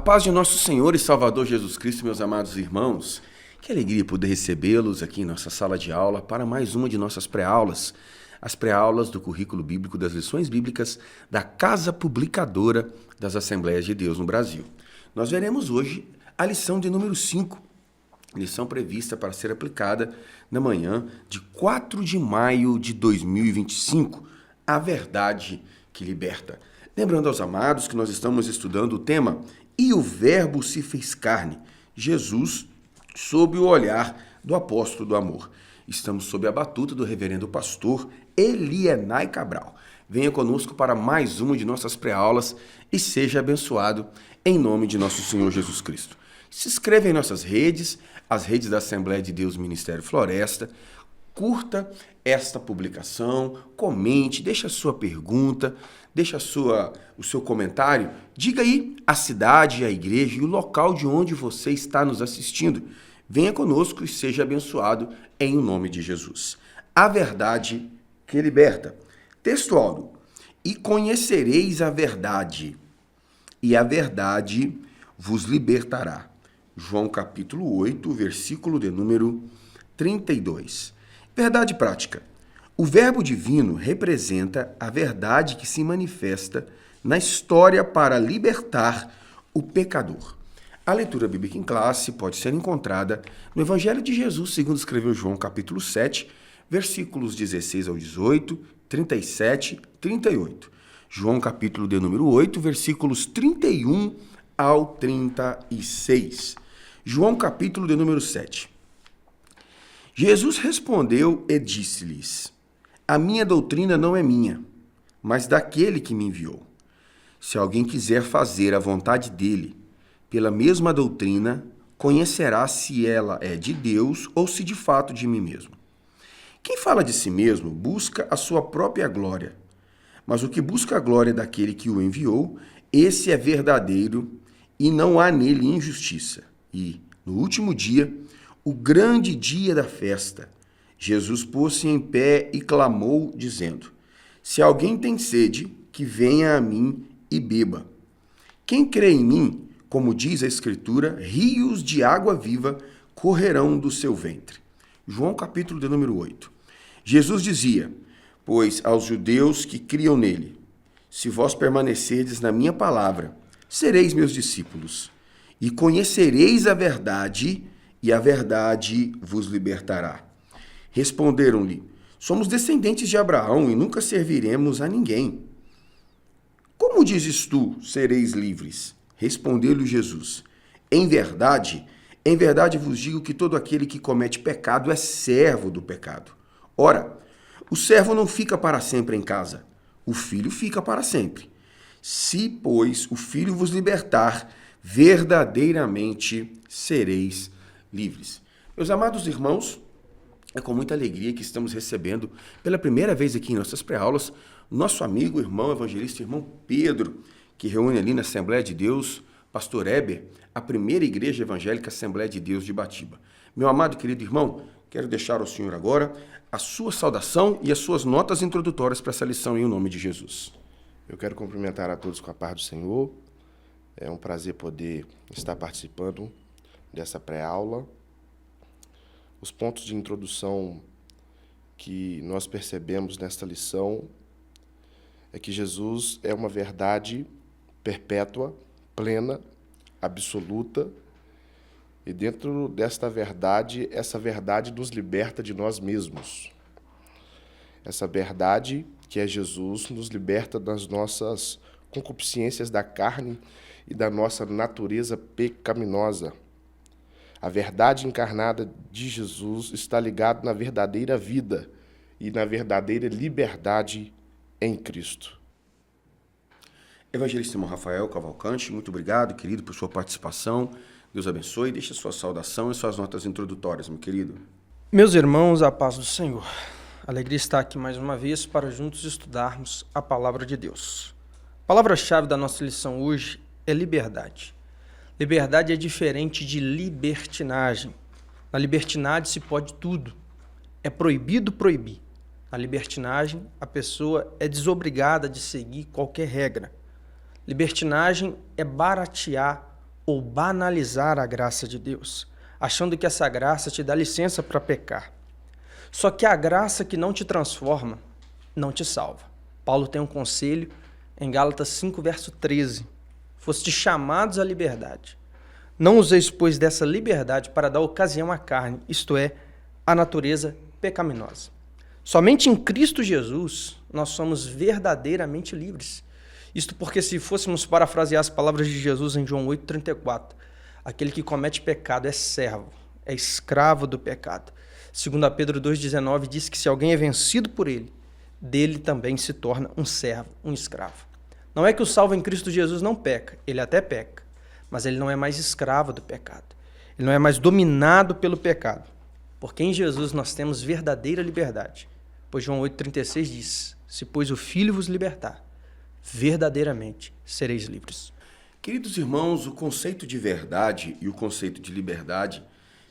paz de nosso Senhor e Salvador Jesus Cristo, meus amados irmãos, que alegria poder recebê-los aqui em nossa sala de aula para mais uma de nossas pré-aulas, as pré-aulas do currículo bíblico das lições bíblicas da Casa Publicadora das Assembleias de Deus no Brasil. Nós veremos hoje a lição de número 5, lição prevista para ser aplicada na manhã de 4 de maio de 2025, a verdade que liberta. Lembrando aos amados que nós estamos estudando o tema "E o Verbo se fez carne", Jesus sob o olhar do apóstolo do amor. Estamos sob a batuta do reverendo pastor Elienay Cabral. Venha conosco para mais uma de nossas pré-aulas e seja abençoado em nome de nosso Senhor Jesus Cristo. Se inscreva em nossas redes, as redes da Assembleia de Deus Ministério Floresta. Curta esta publicação, comente, deixe a sua pergunta, deixe o seu comentário. Diga aí a cidade, a igreja e o local de onde você está nos assistindo. Venha conosco e seja abençoado em nome de Jesus. A verdade que liberta. Texto áureo. E conhecereis a verdade, e a verdade vos libertará. João capítulo 8, versículo de número 32. Verdade prática. O verbo divino representa a verdade que se manifesta na história para libertar o pecador. A leitura bíblica em classe pode ser encontrada no Evangelho de Jesus, segundo escreveu João capítulo 7, versículos 16 ao 18, 37 e 38. João capítulo de número 8, versículos 31 ao 36. João capítulo de número 7. Jesus respondeu e disse-lhes: A minha doutrina não é minha, mas daquele que me enviou. Se alguém quiser fazer a vontade dele, pela mesma doutrina, conhecerá se ela é de Deus ou se de fato de mim mesmo. Quem fala de si mesmo busca a sua própria glória, mas o que busca a glória daquele que o enviou, esse é verdadeiro e não há nele injustiça. E, no último dia, o grande dia da festa, Jesus pôs-se em pé e clamou, dizendo: Se alguém tem sede, que venha a mim e beba. Quem crê em mim, como diz a Escritura, rios de água viva correrão do seu ventre. João capítulo de número 8. Jesus dizia: Pois aos judeus que criam nele, se vós permanecerdes na minha palavra, sereis meus discípulos, e conhecereis a verdade, e a verdade vos libertará. Responderam-lhe: Somos descendentes de Abraão e nunca serviremos a ninguém. Como dizes tu, sereis livres? Respondeu-lhe Jesus: em verdade vos digo que todo aquele que comete pecado é servo do pecado. Ora, o servo não fica para sempre em casa, o filho fica para sempre. Se, pois, o filho vos libertar, verdadeiramente sereis livres. Meus amados irmãos, é com muita alegria que estamos recebendo pela primeira vez aqui em nossas pré-aulas nosso amigo, irmão evangelista, irmão Pedro, que reúne ali na Assembleia de Deus, Pastor Heber, a primeira igreja evangélica Assembleia de Deus de Batiba. Meu amado e querido irmão, quero deixar ao senhor agora a sua saudação e as suas notas introdutórias para essa lição em nome de Jesus. Eu quero cumprimentar a todos com a paz do Senhor. É um prazer poder estar participando dessa pré-aula. Os pontos de introdução que nós percebemos nesta lição é que Jesus é uma verdade perpétua, plena, absoluta, e dentro desta verdade, essa verdade nos liberta de nós mesmos. Essa verdade, que é Jesus, nos liberta das nossas concupiscências da carne e da nossa natureza pecaminosa. A verdade encarnada de Jesus está ligada na verdadeira vida e na verdadeira liberdade em Cristo. Evangelista irmão Rafael Cavalcante, muito obrigado, querido, por sua participação. Deus abençoe. Deixe a sua saudação e suas notas introdutórias, meu querido. Meus irmãos, a paz do Senhor. Alegria estar aqui mais uma vez para juntos estudarmos a palavra de Deus. A palavra-chave da nossa lição hoje é liberdade. Liberdade é diferente de libertinagem. Na libertinagem se pode tudo. É proibido proibir. Na libertinagem, a pessoa é desobrigada de seguir qualquer regra. Libertinagem é baratear ou banalizar a graça de Deus, achando que essa graça te dá licença para pecar. Só que a graça que não te transforma, não te salva. Paulo tem um conselho em Gálatas 5, verso 13. Fostes chamados à liberdade. Não useis, pois, dessa liberdade para dar ocasião à carne, isto é, à natureza pecaminosa. Somente em Cristo Jesus nós somos verdadeiramente livres. Isto porque, se fôssemos parafrasear as palavras de Jesus em João 8,34, aquele que comete pecado é servo, é escravo do pecado. 2 Pedro 2,19 diz que se alguém é vencido por ele, dele também se torna um servo, um escravo. Não é que o salvo em Cristo Jesus não peca, ele até peca, mas ele não é mais escravo do pecado. Ele não é mais dominado pelo pecado, porque em Jesus nós temos verdadeira liberdade. Pois João 8,36 diz, se pois o Filho vos libertar, verdadeiramente sereis livres. Queridos irmãos, o conceito de verdade e o conceito de liberdade,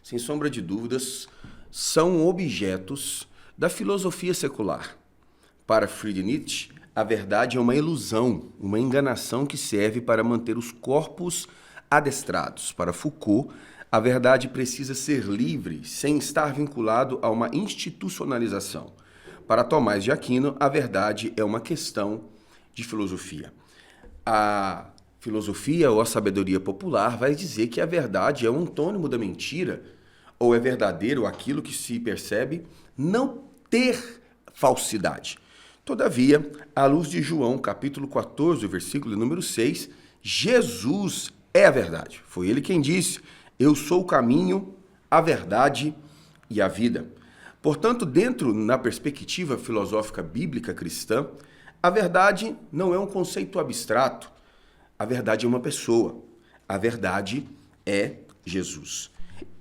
sem sombra de dúvidas, são objetos da filosofia secular. Para Friedrich Nietzsche, a verdade é uma ilusão, uma enganação que serve para manter os corpos adestrados. Para Foucault, a verdade precisa ser livre, sem estar vinculado a uma institucionalização. Para Tomás de Aquino, a verdade é uma questão de filosofia. A filosofia ou a sabedoria popular vai dizer que a verdade é um antônimo da mentira, ou é verdadeiro aquilo que se percebe não ter falsidade. Todavia, à luz de João, capítulo 14, versículo número 6, Jesus é a verdade. Foi ele quem disse, eu sou o caminho, a verdade e a vida. Portanto, na perspectiva filosófica bíblica cristã, a verdade não é um conceito abstrato. A verdade é uma pessoa. A verdade é Jesus.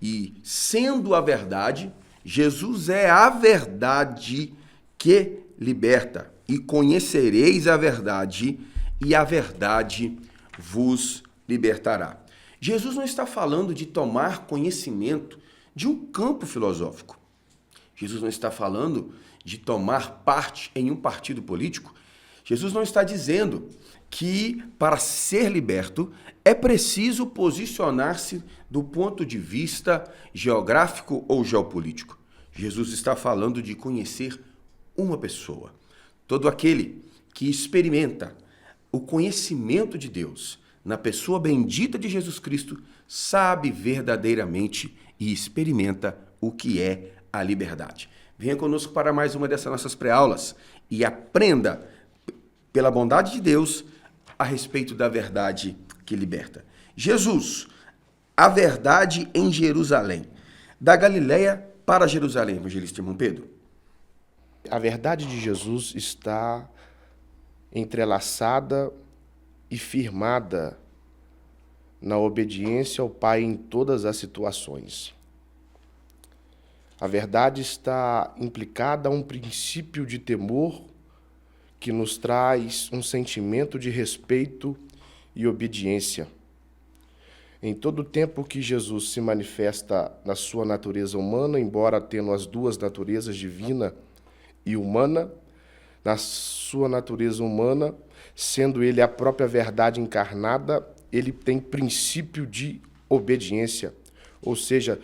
E, sendo a verdade, Jesus é a verdade que liberta. E conhecereis a verdade, e a verdade vos libertará. Jesus não está falando de tomar conhecimento de um campo filosófico. Jesus não está falando de tomar parte em um partido político. Jesus não está dizendo que, para ser liberto, é preciso posicionar-se do ponto de vista geográfico ou geopolítico. Jesus está falando de conhecer uma pessoa. Todo aquele que experimenta o conhecimento de Deus na pessoa bendita de Jesus Cristo sabe verdadeiramente e experimenta o que é a liberdade. Venha conosco para mais uma dessas nossas pré-aulas e aprenda, pela bondade de Deus, a respeito da verdade que liberta. Jesus, a verdade em Jerusalém. Da Galileia para Jerusalém, evangelista irmão Pedro. A verdade de Jesus está entrelaçada e firmada na obediência ao Pai em todas as situações. A verdade está implicada a um princípio de temor que nos traz um sentimento de respeito e obediência. Em todo o tempo que Jesus se manifesta na sua natureza humana, embora tendo as duas naturezas, divina e humana, na sua natureza humana, sendo ele a própria verdade encarnada, ele tem princípio de obediência, ou seja,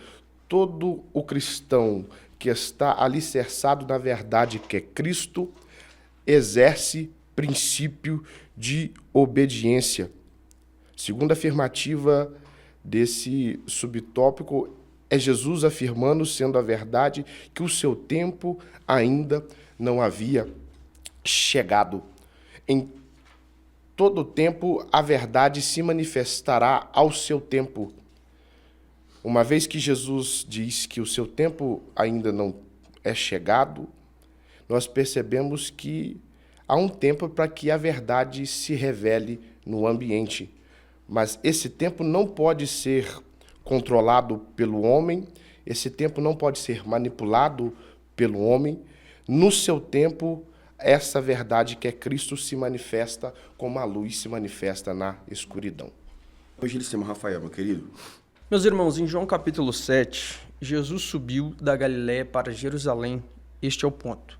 todo o cristão que está alicerçado na verdade que é Cristo, exerce princípio de obediência. Segunda afirmativa desse subtópico é Jesus afirmando, sendo a verdade, que o seu tempo ainda não havia chegado. Em todo o tempo, a verdade se manifestará ao seu tempo. Uma vez que Jesus diz que o seu tempo ainda não é chegado, nós percebemos que há um tempo para que a verdade se revele no ambiente. Mas esse tempo não pode ser controlado pelo homem, esse tempo não pode ser manipulado pelo homem. No seu tempo, essa verdade que é Cristo se manifesta como a luz se manifesta na escuridão. Evangelista irmão Rafael, meu querido. Meus irmãos, em João capítulo 7, Jesus subiu da Galiléia para Jerusalém. Este é o ponto.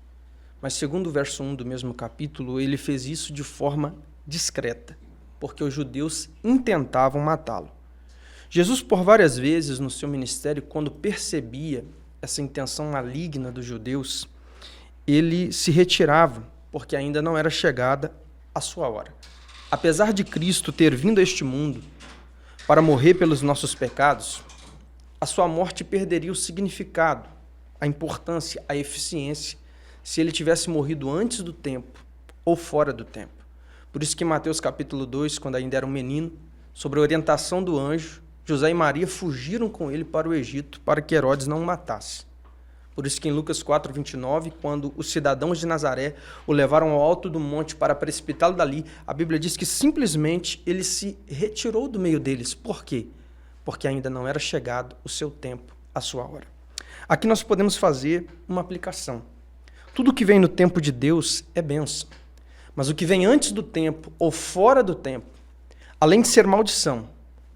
Mas segundo o verso 1 do mesmo capítulo, ele fez isso de forma discreta, porque os judeus intentavam matá-lo. Jesus, por várias vezes no seu ministério, quando percebia essa intenção maligna dos judeus, ele se retirava, porque ainda não era chegada a sua hora. Apesar de Cristo ter vindo a este mundo para morrer pelos nossos pecados, a sua morte perderia o significado, a importância, a eficiência, se ele tivesse morrido antes do tempo ou fora do tempo. Por isso que em Mateus capítulo 2, quando ainda era um menino, sobre a orientação do anjo, José e Maria fugiram com ele para o Egito para que Herodes não o matasse. Por isso que em Lucas 4:29, quando os cidadãos de Nazaré o levaram ao alto do monte para precipitá-lo dali, a Bíblia diz que simplesmente ele se retirou do meio deles. Por quê? Porque ainda não era chegado o seu tempo, a sua hora. Aqui nós podemos fazer uma aplicação. Tudo que vem no tempo de Deus é bênção. Mas o que vem antes do tempo ou fora do tempo, além de ser maldição,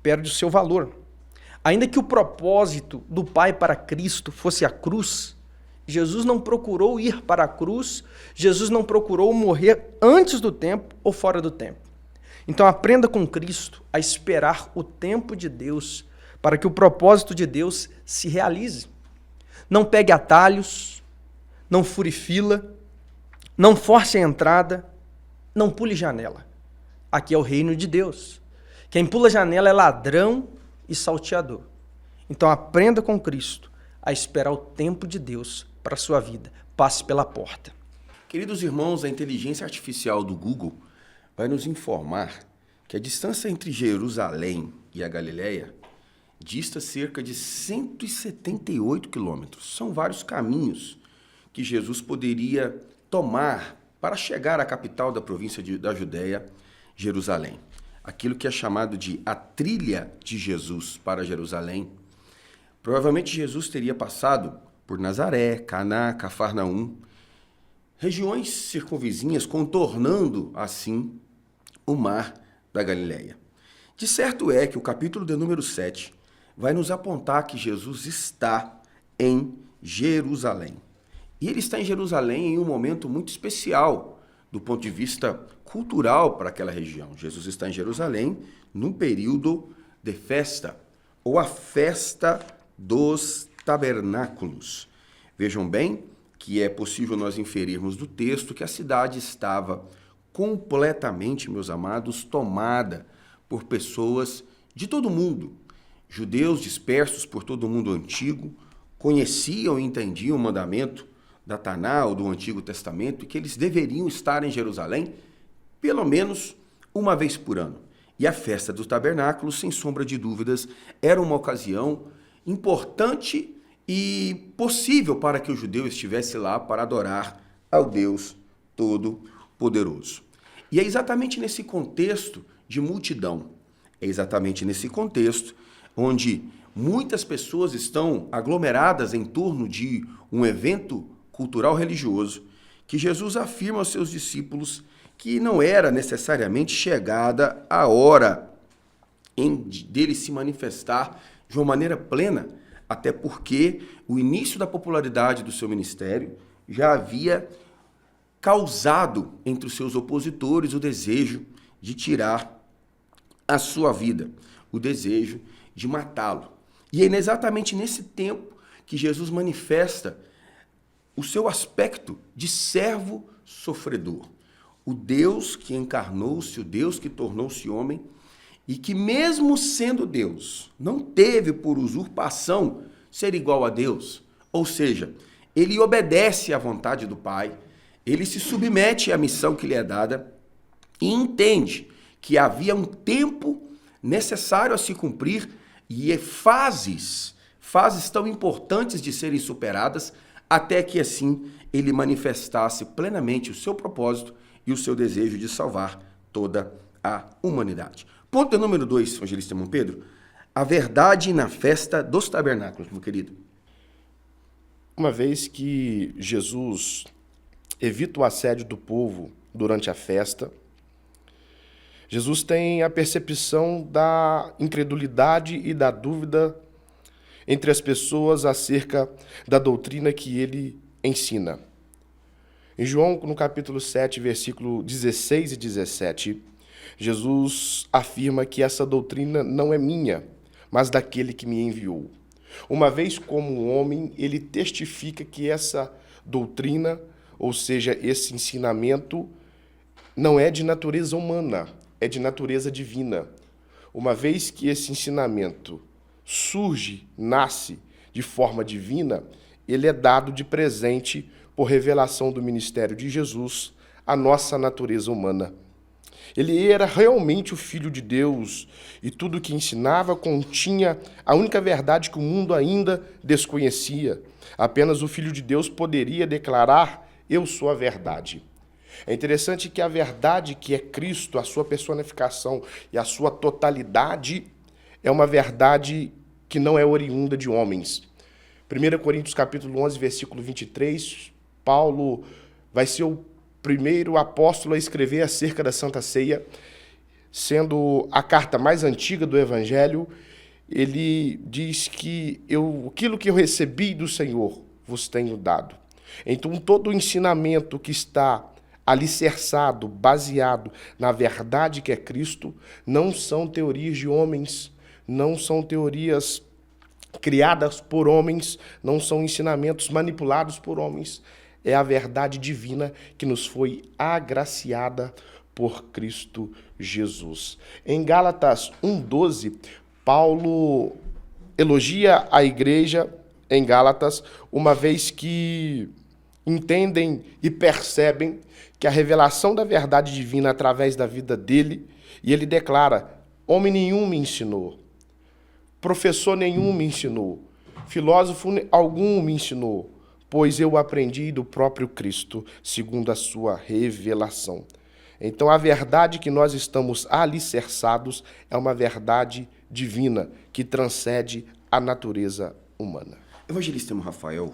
perde o seu valor. Ainda que o propósito do Pai para Cristo fosse a cruz, Jesus não procurou ir para a cruz, Jesus não procurou morrer antes do tempo ou fora do tempo. Então aprenda com Cristo a esperar o tempo de Deus para que o propósito de Deus se realize. Não pegue atalhos, não fure fila, não force a entrada, não pule janela. Aqui é o reino de Deus. Quem pula janela é ladrão e salteador. Então aprenda com Cristo a esperar o tempo de Deus para a sua vida. Passe pela porta. Queridos irmãos, a inteligência artificial do Google vai nos informar que a distância entre Jerusalém e a Galileia dista cerca de 178 quilômetros. São vários caminhos que Jesus poderia tomar para chegar à capital da província da Judéia, Jerusalém. Aquilo que é chamado de a trilha de Jesus para Jerusalém. Provavelmente Jesus teria passado por Nazaré, Caná, Cafarnaum, regiões circunvizinhas, contornando assim o mar da Galileia. De certo é que o capítulo de número 7 vai nos apontar que Jesus está em Jerusalém. E ele está em Jerusalém em um momento muito especial do ponto de vista cultural para aquela região. Jesus está em Jerusalém num período de festa, ou a festa dos tabernáculos. Vejam bem que é possível nós inferirmos do texto que a cidade estava completamente, meus amados, tomada por pessoas de todo o mundo. Judeus dispersos por todo o mundo antigo, conheciam e entendiam o mandamento da Taná, ou do Antigo Testamento, e que eles deveriam estar em Jerusalém pelo menos uma vez por ano. E a festa dos tabernáculos, sem sombra de dúvidas, era uma ocasião importante e possível para que o judeu estivesse lá para adorar ao Deus Todo-Poderoso. E é exatamente nesse contexto de multidão, é exatamente nesse contexto onde muitas pessoas estão aglomeradas em torno de um evento cultural religioso, que Jesus afirma aos seus discípulos que não era necessariamente chegada a hora dele se manifestar de uma maneira plena, até porque o início da popularidade do seu ministério já havia causado entre os seus opositores o desejo de tirar a sua vida, o desejo de matá-lo. E é exatamente nesse tempo que Jesus manifesta o seu aspecto de servo sofredor. O Deus que encarnou-se, o Deus que tornou-se homem e que, mesmo sendo Deus, não teve por usurpação ser igual a Deus. Ou seja, ele obedece à vontade do Pai, ele se submete à missão que lhe é dada e entende que havia um tempo necessário a se cumprir e fases tão importantes de serem superadas até que assim ele manifestasse plenamente o seu propósito e o seu desejo de salvar toda a humanidade. Ponto número 2, evangelista irmão Pedro, a verdade na festa dos tabernáculos, meu querido. Uma vez que Jesus evita o assédio do povo durante a festa, Jesus tem a percepção da incredulidade e da dúvida entre as pessoas acerca da doutrina que ele ensina. Em João, no capítulo 7, versículo 16 e 17, Jesus afirma que essa doutrina não é minha, mas daquele que me enviou. Uma vez como homem, ele testifica que essa doutrina, ou seja, esse ensinamento, não é de natureza humana, é de natureza divina. Uma vez que esse ensinamento surge, nasce de forma divina, ele é dado de presente por revelação do ministério de Jesus à nossa natureza humana. Ele era realmente o Filho de Deus e tudo o que ensinava continha a única verdade que o mundo ainda desconhecia. Apenas o Filho de Deus poderia declarar: eu sou a verdade. É interessante que a verdade que é Cristo, a sua personificação e a sua totalidade, é uma verdade que não é oriunda de homens. 1 Coríntios capítulo 11, versículo 23, Paulo vai ser o primeiro apóstolo a escrever acerca da Santa Ceia, sendo a carta mais antiga do Evangelho. Ele diz que aquilo que eu recebi do Senhor vos tenho dado. Então, todo o ensinamento que está alicerçado, baseado na verdade que é Cristo, não são teorias de homens, não são teorias criadas por homens, não são ensinamentos manipulados por homens. É a verdade divina que nos foi agraciada por Cristo Jesus. Em Gálatas 1:12, Paulo elogia a igreja em Gálatas, uma vez que entendem e percebem que a revelação da verdade divina através da vida dele, e ele declara: homem nenhum me ensinou, professor nenhum me ensinou, filósofo algum me ensinou, pois eu aprendi do próprio Cristo, segundo a sua revelação. Então, a verdade que nós estamos alicerçados é uma verdade divina, que transcende a natureza humana. Evangelista irmão Rafael.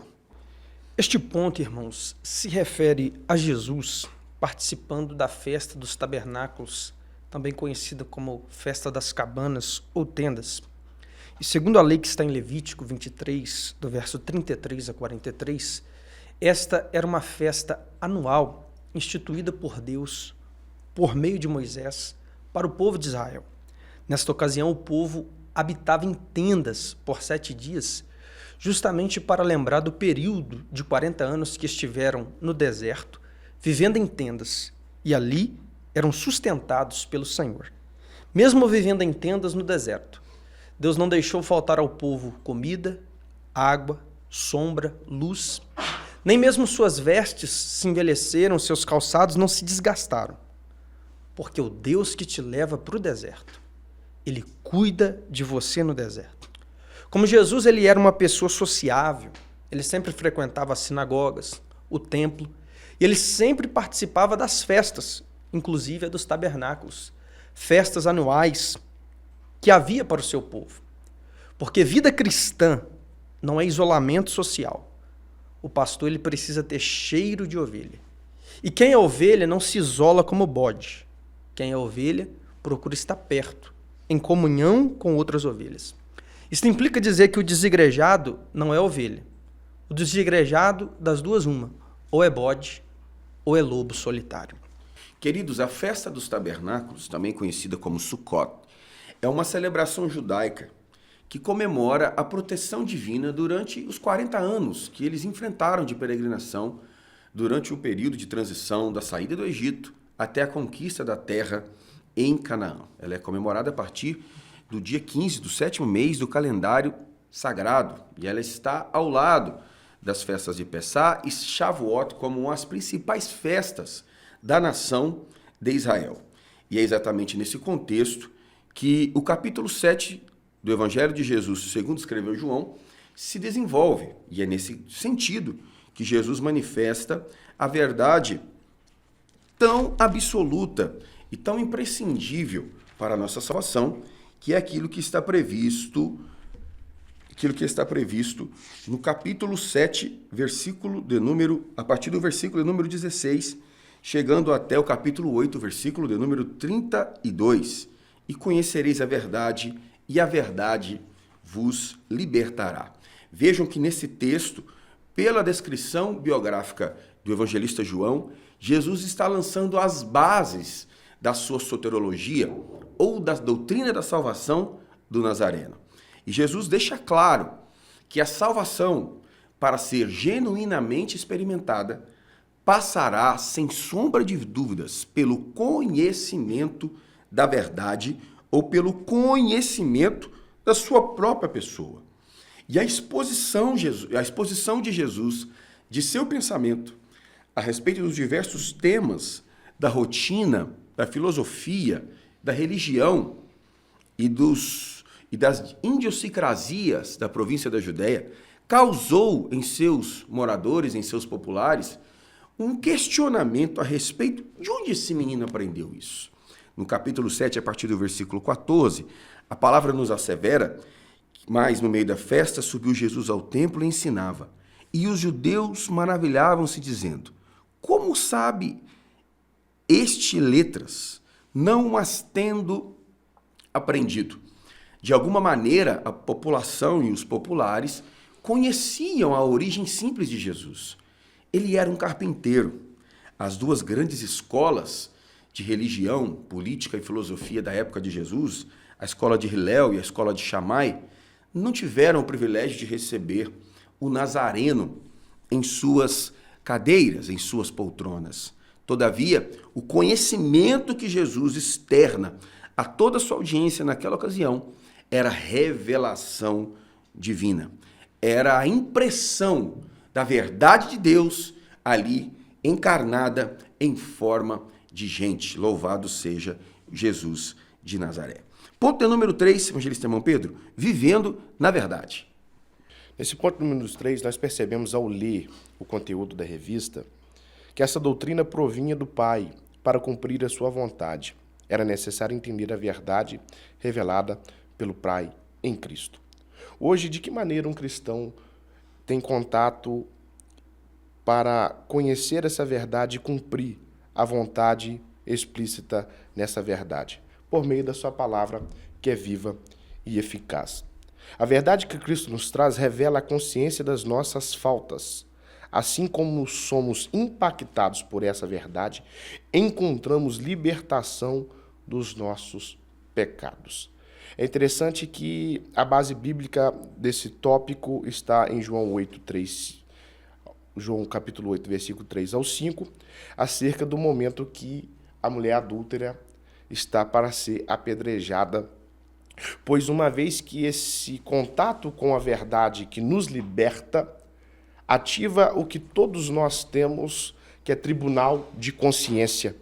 Este ponto, irmãos, se refere a Jesus participando da festa dos tabernáculos, também conhecida como festa das cabanas ou tendas. E segundo a lei que está em Levítico 23, do verso 33 a 43, esta era uma festa anual instituída por Deus, por meio de Moisés, para o povo de Israel. Nesta ocasião, o povo habitava em tendas por 7 dias, justamente para lembrar do período de 40 anos que estiveram no deserto, vivendo em tendas, e ali eram sustentados pelo Senhor. Mesmo vivendo em tendas no deserto, Deus não deixou faltar ao povo comida, água, sombra, luz. Nem mesmo suas vestes se envelheceram, seus calçados não se desgastaram. Porque o Deus que te leva para o deserto, Ele cuida de você no deserto. Como Jesus, ele era uma pessoa sociável, ele sempre frequentava as sinagogas, o templo, e ele sempre participava das festas, inclusive a dos tabernáculos, festas anuais que havia para o seu povo. Porque vida cristã não é isolamento social. O pastor ele precisa ter cheiro de ovelha. E quem é ovelha não se isola como bode. Quem é ovelha procura estar perto, em comunhão com outras ovelhas. Isso implica dizer que o desigrejado não é ovelha. O desigrejado, das duas uma, ou é bode ou é lobo solitário. Queridos, a festa dos tabernáculos, também conhecida como Sukkot, é uma celebração judaica que comemora a proteção divina durante os 40 anos que eles enfrentaram de peregrinação durante o período de transição da saída do Egito até a conquista da terra em Canaã. Ela é comemorada a partir do dia 15 do 7º mês do calendário sagrado, e ela está ao lado das festas de Pessá e Shavuot como as principais festas da nação de Israel. E é exatamente nesse contexto que o capítulo 7 do Evangelho de Jesus, segundo escreveu João, se desenvolve, e é nesse sentido que Jesus manifesta a verdade tão absoluta e tão imprescindível para a nossa salvação, que é aquilo que está previsto no capítulo 7, a partir do versículo de número 16, chegando até o capítulo 8, versículo de número 32. E conhecereis a verdade, e a verdade vos libertará. Vejam que nesse texto, pela descrição biográfica do evangelista João, Jesus está lançando as bases da sua soteriologia ou da doutrina da salvação do Nazareno. E Jesus deixa claro que a salvação, para ser genuinamente experimentada, passará, sem sombra de dúvidas, pelo conhecimento da verdade ou pelo conhecimento da sua própria pessoa. E a exposição de Jesus, de seu pensamento, a respeito dos diversos temas da rotina, da filosofia, da religião e das idiosincrasias da província da Judéia, causou em seus moradores, em seus populares, um questionamento a respeito de onde esse menino aprendeu isso. No capítulo 7, a partir do versículo 14, a palavra nos assevera: mas no meio da festa subiu Jesus ao templo e ensinava. E os judeus maravilhavam-se, dizendo: como sabe este letras, não as tendo aprendido? De alguma maneira, a população e os populares conheciam a origem simples de Jesus. Ele era um carpinteiro. As duas grandes escolas de religião, política e filosofia da época de Jesus, a escola de Hilel e a escola de Shammai, não tiveram o privilégio de receber o Nazareno em suas cadeiras, em suas poltronas. Todavia, o conhecimento que Jesus externa a toda a sua audiência naquela ocasião era revelação divina. Era a impressão da verdade de Deus ali encarnada em forma de gente. Louvado seja Jesus de Nazaré. Ponto de número 3, evangelista irmão Pedro, vivendo na verdade. Nesse ponto número 3, nós percebemos ao ler o conteúdo da revista que essa doutrina provinha do Pai para cumprir a sua vontade. Era necessário entender a verdade revelada pelo Pai em Cristo. Hoje, de que maneira um cristão tem contato para conhecer essa verdade e cumprir a vontade explícita nessa verdade? Por meio da sua palavra, que é viva e eficaz. A verdade que Cristo nos traz revela a consciência das nossas faltas. Assim como somos impactados por essa verdade, encontramos libertação dos nossos pecados. É interessante que a base bíblica desse tópico está em João 8:3, João capítulo 8, versículo 3 ao 5, acerca do momento que a mulher adúltera está para ser apedrejada, pois uma vez que esse contato com a verdade que nos liberta ativa o que todos nós temos, que é tribunal de consciência.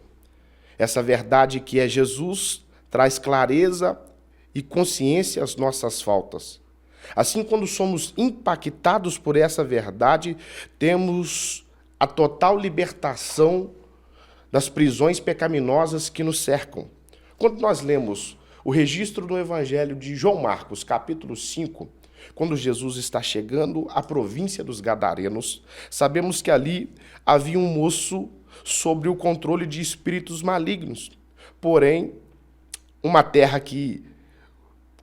Essa verdade que é Jesus traz clareza e consciência às nossas faltas. Assim, quando somos impactados por essa verdade, temos a total libertação das prisões pecaminosas que nos cercam. Quando nós lemos o registro do Evangelho de João Marcos, capítulo 5, quando Jesus está chegando à província dos Gadarenos, sabemos que ali havia um moço sob o controle de espíritos malignos. Porém, uma terra que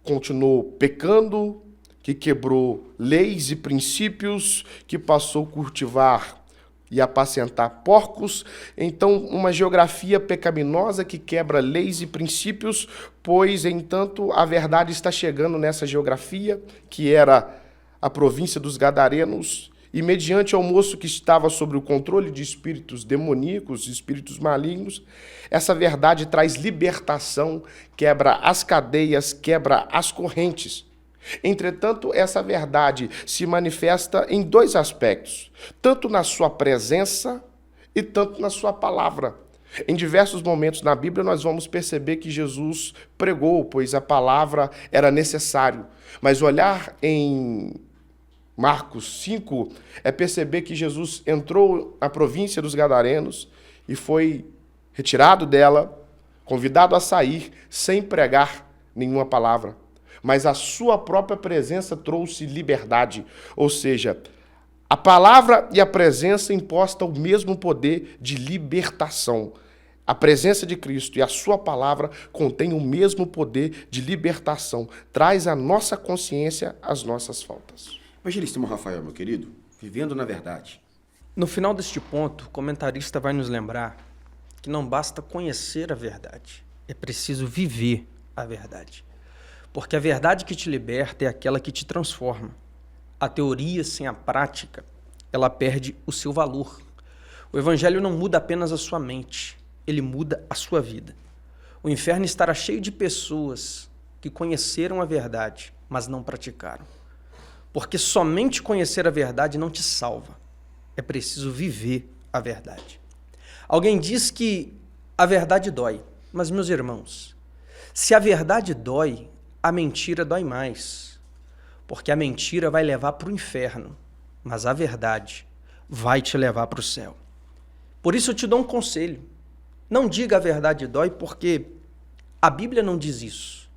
continuou pecando, que quebrou leis e princípios, que passou a cultivar e apacentar porcos. Então, uma geografia pecaminosa que quebra leis e princípios, pois, entanto, a verdade está chegando nessa geografia, que era a província dos Gadarenos, e mediante ao moço que estava sob o controle de espíritos demoníacos, espíritos malignos, essa verdade traz libertação, quebra as cadeias, quebra as correntes. Entretanto, essa verdade se manifesta em dois aspectos, tanto na sua presença e tanto na sua palavra. Em diversos momentos na Bíblia nós vamos perceber que Jesus pregou, pois a palavra era necessário. Mas olhar em Marcos 5 é perceber que Jesus entrou na província dos Gadarenos e foi retirado dela, convidado a sair sem pregar nenhuma palavra. Mas a sua própria presença trouxe liberdade, ou seja, a palavra e a presença impostam o mesmo poder de libertação. A presença de Cristo e a sua palavra contêm o mesmo poder de libertação, traz à nossa consciência as nossas faltas. Evangelista irmão Rafael, meu querido, vivendo na verdade. No final deste ponto, o comentarista vai nos lembrar que não basta conhecer a verdade, é preciso viver a verdade. Porque a verdade que te liberta é aquela que te transforma. A teoria sem a prática, ela perde o seu valor. O evangelho não muda apenas a sua mente, ele muda a sua vida. O inferno estará cheio de pessoas que conheceram a verdade, mas não praticaram. Porque somente conhecer a verdade não te salva. É preciso viver a verdade. Alguém diz que a verdade dói, mas, meus irmãos, se a verdade dói, a mentira dói mais. Porque a mentira vai levar para o inferno, mas a verdade vai te levar para o céu. Por isso eu te dou um conselho. Não diga a verdade dói, porque a Bíblia não diz isso.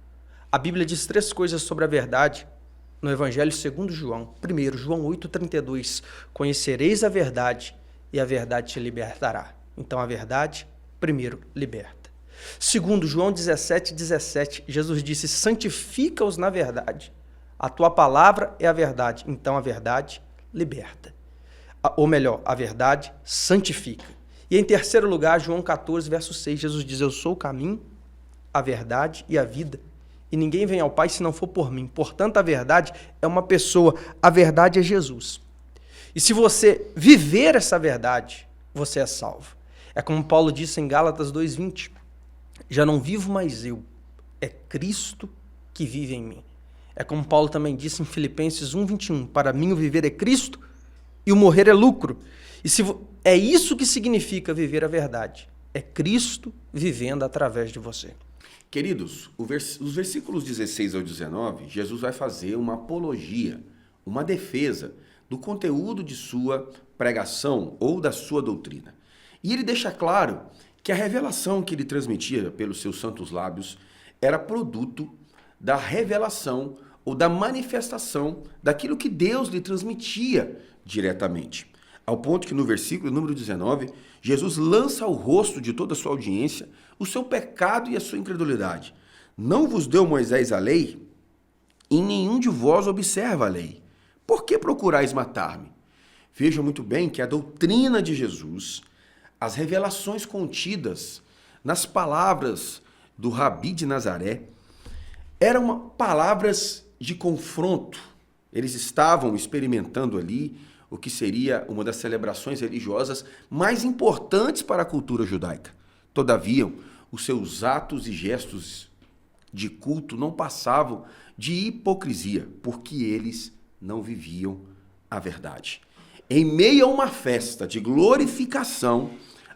A Bíblia diz 3 coisas sobre a verdade no Evangelho segundo João. Primeiro, João 8,32. Conhecereis a verdade e a verdade te libertará. Então a verdade, primeiro, liberta. Segundo, João 17,17. Jesus disse, santifica-os na verdade. A tua palavra é a verdade. Então a verdade liberta. Ou melhor, a verdade santifica. E em terceiro lugar, João 14, verso 6, Jesus diz, eu sou o caminho, a verdade e a vida. E ninguém vem ao Pai se não for por mim. Portanto, a verdade é uma pessoa. A verdade é Jesus. E se você viver essa verdade, você é salvo. É como Paulo disse em Gálatas 2,20. Já não vivo mais eu, é Cristo que vive em mim. É como Paulo também disse em Filipenses 1,21. Para mim o viver é Cristo e o morrer é lucro. E é isso que significa viver a verdade. É Cristo vivendo através de você. Queridos, os versículos 16 ao 19, Jesus vai fazer uma apologia, uma defesa do conteúdo de sua pregação ou da sua doutrina. E ele deixa claro que a revelação que ele transmitia pelos seus santos lábios era produto da revelação ou da manifestação daquilo que Deus lhe transmitia diretamente. Ao ponto que no versículo número 19, Jesus lança ao rosto de toda a sua audiência o seu pecado e a sua incredulidade. Não vos deu Moisés a lei? E nenhum de vós observa a lei. Por que procurais matar-me? Vejam muito bem que a doutrina de Jesus, as revelações contidas nas palavras do Rabi de Nazaré, eram palavras de confronto. Eles estavam experimentando ali o que seria uma das celebrações religiosas mais importantes para a cultura judaica. Todavia, os seus atos e gestos de culto não passavam de hipocrisia, porque eles não viviam a verdade. Em meio a uma festa de glorificação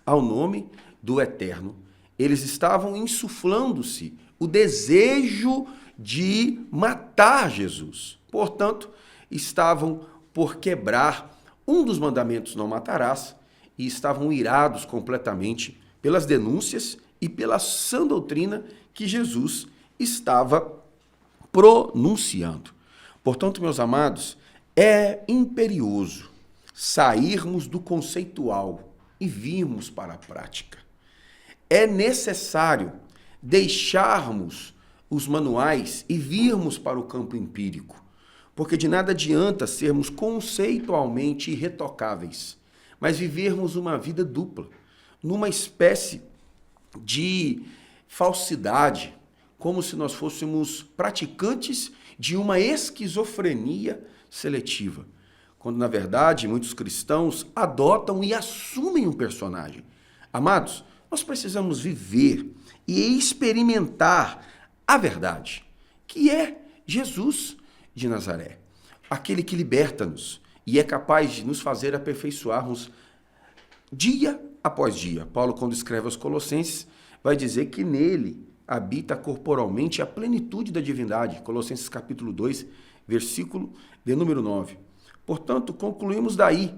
ao nome do Eterno, eles estavam insuflando-se o desejo de matar Jesus. Portanto, estavam por quebrar um dos mandamentos, não matarás, e estavam irados completamente pelas denúncias e pela sã doutrina que Jesus estava pronunciando. Portanto, meus amados, é imperioso sairmos do conceitual e virmos para a prática. É necessário deixarmos os manuais e virmos para o campo empírico. Porque de nada adianta sermos conceitualmente irretocáveis, mas vivermos uma vida dupla, numa espécie de falsidade, como se nós fôssemos praticantes de uma esquizofrenia seletiva, quando na verdade muitos cristãos adotam e assumem um personagem. Amados, nós precisamos viver e experimentar a verdade, que é Jesus de Nazaré, aquele que liberta-nos e é capaz de nos fazer aperfeiçoarmos dia após dia. Paulo, quando escreve aos Colossenses, vai dizer que nele habita corporalmente a plenitude da divindade. Colossenses capítulo 2, versículo de número 9. Portanto, concluímos daí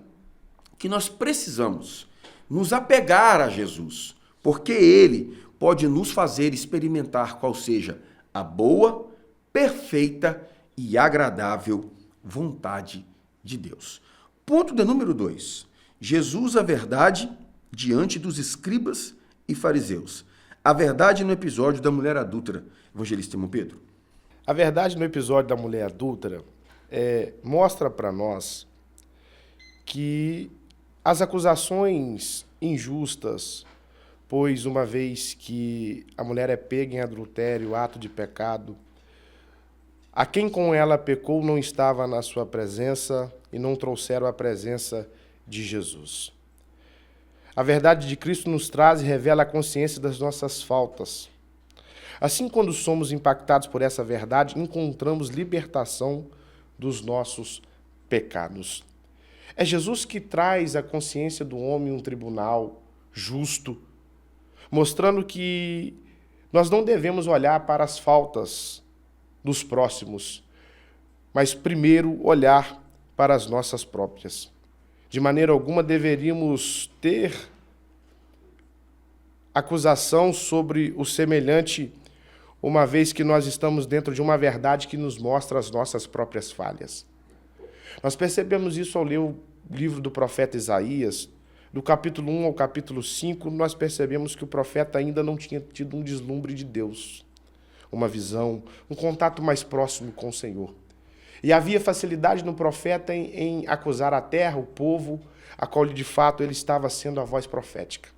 que nós precisamos nos apegar a Jesus, porque ele pode nos fazer experimentar qual seja a boa, perfeita e agradável vontade de Deus. Ponto de número 2. Jesus, a verdade diante dos escribas e fariseus. A verdade no episódio da mulher adúltera. Evangelista irmão Pedro. A verdade no episódio da mulher adúltera mostra para nós que as acusações injustas, pois uma vez que a mulher é pega em adultério, ato de pecado, A quem com ela pecou não estava na sua presença e não trouxeram a presença de Jesus. A verdade de Cristo nos traz e revela a consciência das nossas faltas. Assim, quando somos impactados por essa verdade, encontramos libertação dos nossos pecados. É Jesus que traz à consciência do homem um tribunal justo, mostrando que nós não devemos olhar para as faltas dos próximos, mas primeiro olhar para as nossas próprias. De maneira alguma deveríamos ter acusação sobre o semelhante, uma vez que nós estamos dentro de uma verdade que nos mostra as nossas próprias falhas. Nós percebemos isso ao ler o livro do profeta Isaías. Do capítulo 1 ao capítulo 5, nós percebemos que o profeta ainda não tinha tido um deslumbre de Deus, uma visão, um contato mais próximo com o Senhor. E havia facilidade no profeta em acusar a terra, o povo, a qual de fato ele estava sendo a voz profética.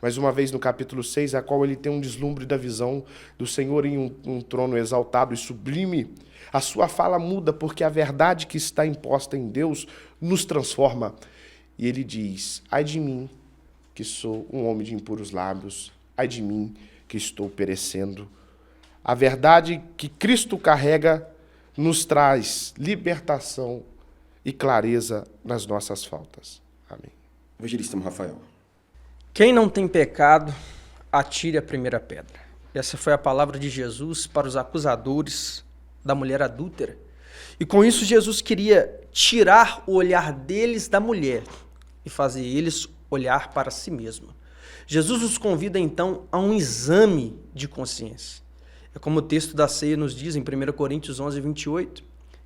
Mas uma vez no capítulo 6, a qual ele tem um deslumbre da visão do Senhor em um trono exaltado e sublime, a sua fala muda porque a verdade que está imposta em Deus nos transforma. E ele diz: ai de mim, que sou um homem de impuros lábios, ai de mim, que estou perecendo. A verdade que Cristo carrega nos traz libertação e clareza nas nossas faltas. Amém. Evangelista Rafael. Quem não tem pecado, atire a primeira pedra. Essa foi a palavra de Jesus para os acusadores da mulher adúltera. E com isso Jesus queria tirar o olhar deles da mulher e fazer eles olhar para si mesmo. Jesus nos convida então a um exame de consciência. É como o texto da ceia nos diz em 1 Coríntios 11, 28.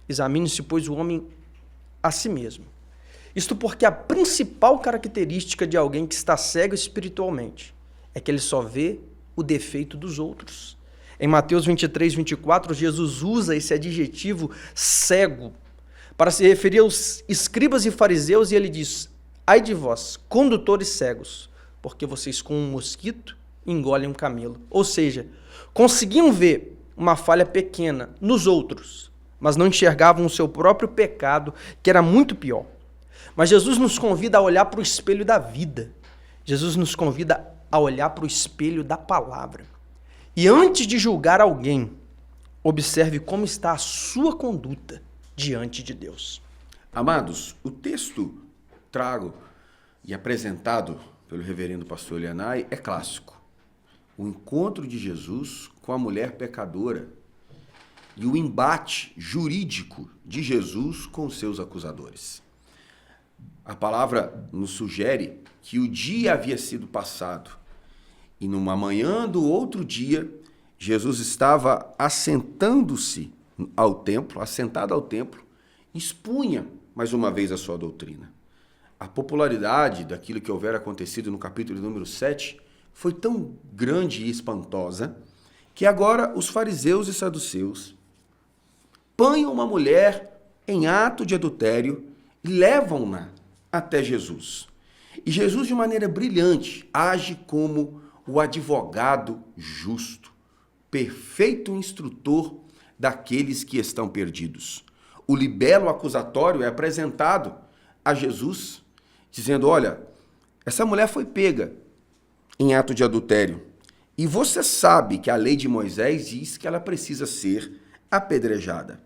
Examine-se, pois, o homem a si mesmo. Isto porque a principal característica de alguém que está cego espiritualmente é que ele só vê o defeito dos outros. Em Mateus 23, 24, Jesus usa esse adjetivo cego para se referir aos escribas e fariseus e ele diz: ai de vós, condutores cegos, porque vocês com um mosquito engolem um camelo. Ou seja, conseguiam ver uma falha pequena nos outros, mas não enxergavam o seu próprio pecado, que era muito pior. Mas Jesus nos convida a olhar para o espelho da vida. Jesus nos convida a olhar para o espelho da palavra. E antes de julgar alguém, observe como está a sua conduta diante de Deus. Amados, o texto trago e apresentado pelo reverendo pastor Elianai é clássico. O encontro de Jesus com a mulher pecadora e o embate jurídico de Jesus com os seus acusadores. A palavra nos sugere que o dia havia sido passado e numa manhã do outro dia, Jesus estava assentado ao templo, expunha mais uma vez a sua doutrina. A popularidade daquilo que houver acontecido no capítulo número 7 foi tão grande e espantosa que agora os fariseus e saduceus apanham uma mulher em ato de adultério e levam-na até Jesus. E Jesus, de maneira brilhante, age como o advogado justo, perfeito instrutor daqueles que estão perdidos. O libelo acusatório é apresentado a Jesus, dizendo: olha, essa mulher foi pega em ato de adultério, e você sabe que a lei de Moisés diz que ela precisa ser apedrejada.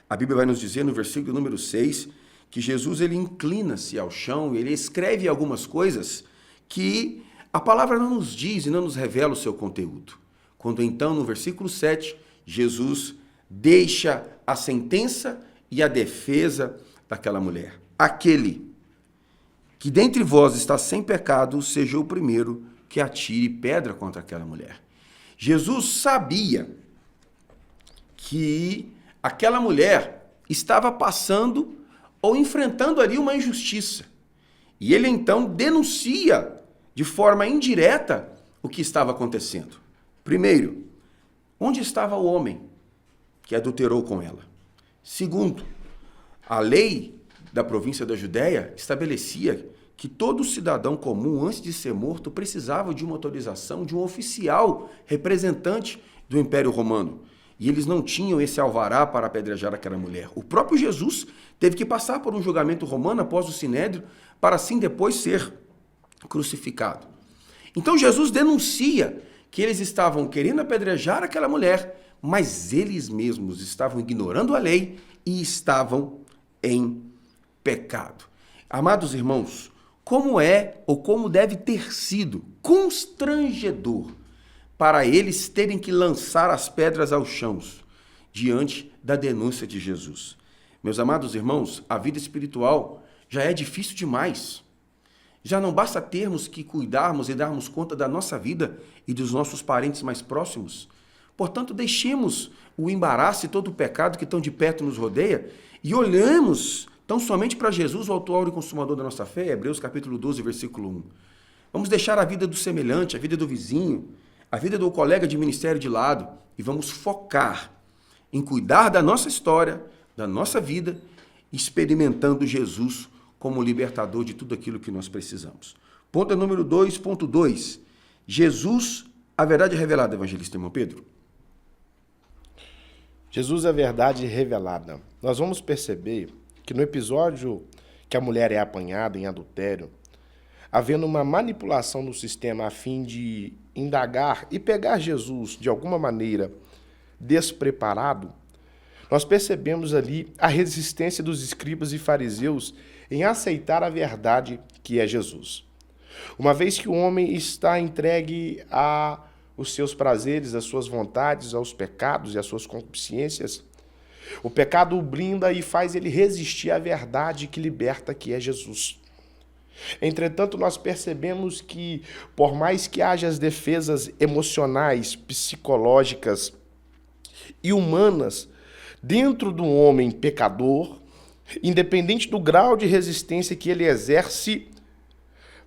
A Bíblia vai nos dizer no versículo número 6 que Jesus ele inclina-se ao chão, ele escreve algumas coisas que a palavra não nos diz e não nos revela o seu conteúdo. Quando então, no versículo 7, Jesus deixa a sentença e a defesa daquela mulher. Aquele que dentre vós está sem pecado, seja o primeiro que atire pedra contra aquela mulher. Jesus sabia que aquela mulher estava passando ou enfrentando ali uma injustiça. E ele então denuncia de forma indireta o que estava acontecendo. Primeiro, onde estava o homem que adulterou com ela? Segundo, a lei da província da Judéia estabelecia que todo cidadão comum, antes de ser morto, precisava de uma autorização de um oficial representante do Império Romano. e eles não tinham esse alvará para apedrejar aquela mulher. O próprio Jesus teve que passar por um julgamento romano após o Sinédrio, para assim depois ser crucificado. Então Jesus denuncia que eles estavam querendo apedrejar aquela mulher, mas eles mesmos estavam ignorando a lei e estavam em pecado. Amados irmãos, como é ou como deve ter sido constrangedor para eles terem que lançar as pedras aos chãos diante da denúncia de Jesus. Meus amados irmãos, a vida espiritual já é difícil demais. Já não basta termos que cuidarmos e darmos conta da nossa vida e dos nossos parentes mais próximos. Portanto, deixemos o embaraço e todo o pecado que tão de perto nos rodeia e olhemos tão somente para Jesus, o autor e consumador da nossa fé, Hebreus capítulo 12, versículo 1. Vamos deixar a vida do semelhante, a vida do vizinho, a vida do colega de ministério de lado e vamos focar em cuidar da nossa história, da nossa vida, experimentando Jesus como libertador de tudo aquilo que nós precisamos. Ponto número 2.2. Jesus, a verdade revelada, evangelista irmão Pedro. Jesus é a verdade revelada. Nós vamos perceber que no episódio que a mulher é apanhada em adultério, havendo uma manipulação no sistema a fim de indagar e pegar Jesus de alguma maneira despreparado, nós percebemos ali a resistência dos escribas e fariseus em aceitar a verdade que é Jesus. Uma vez que o homem está entregue aos seus prazeres, às suas vontades, aos pecados e às suas concupiscências, o pecado o blinda e faz ele resistir à verdade que liberta, que é Jesus. Entretanto, nós percebemos que, por mais que haja as defesas emocionais, psicológicas e humanas dentro do homem pecador, independente do grau de resistência que ele exerce,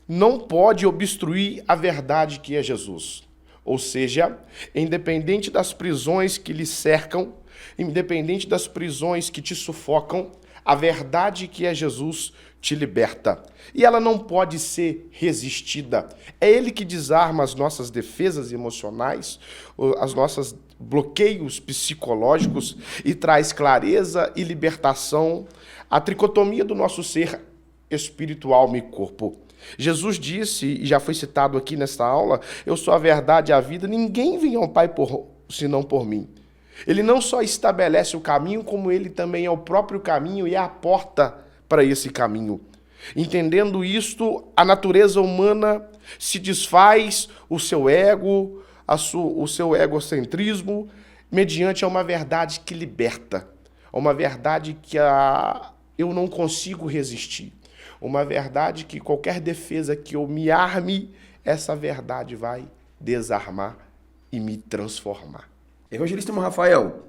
não pode obstruir a verdade que é Jesus. Ou seja, independente das prisões que lhe cercam, independente das prisões que te sufocam, a verdade que é Jesus te liberta. E ela não pode ser resistida. É Ele que desarma as nossas defesas emocionais, as nossas bloqueios psicológicos e traz clareza e libertação, a tricotomia do nosso ser espiritual, alma e corpo. Jesus disse, e já foi citado aqui nesta aula, eu sou a verdade e a vida, ninguém vem ao Pai senão por mim. Ele não só estabelece o caminho, como ele também é o próprio caminho e é a porta para esse caminho. Entendendo isto, a natureza humana se desfaz, o seu ego, o seu egocentrismo, mediante a uma verdade que liberta, uma verdade que eu não consigo resistir, uma verdade que qualquer defesa que eu me arme, essa verdade vai desarmar e me transformar. Evangelista irmão Rafael,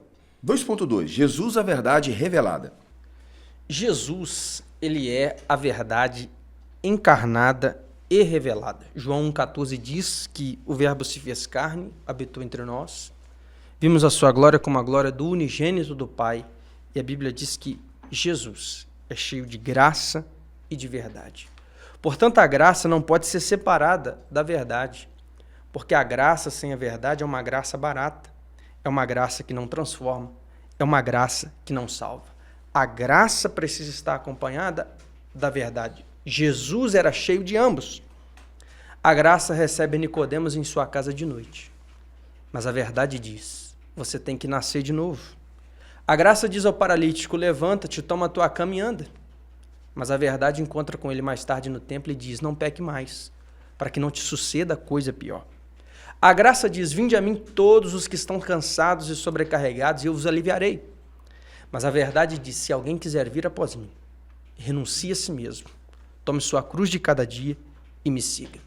2.2, Jesus, a verdade revelada. Jesus, ele é a verdade encarnada e revelada. João 1,14 diz que o verbo se fez carne, habitou entre nós. Vimos a sua glória como a glória do unigênito do Pai. E a Bíblia diz que Jesus é cheio de graça e de verdade. Portanto, a graça não pode ser separada da verdade, porque a graça sem a verdade é uma graça barata. É uma graça que não transforma, é uma graça que não salva. A graça precisa estar acompanhada da verdade. Jesus era cheio de ambos. A graça recebe Nicodemos em sua casa de noite. Mas a verdade diz, você tem que nascer de novo. A graça diz ao paralítico, levanta-te, toma a tua cama e anda. Mas a verdade encontra com ele mais tarde no templo e diz, não peque mais, para que não te suceda coisa pior. A graça diz, vinde a mim todos os que estão cansados e sobrecarregados, e eu vos aliviarei. Mas a verdade diz, se alguém quiser vir após mim, renuncie a si mesmo, tome sua cruz de cada dia e me siga.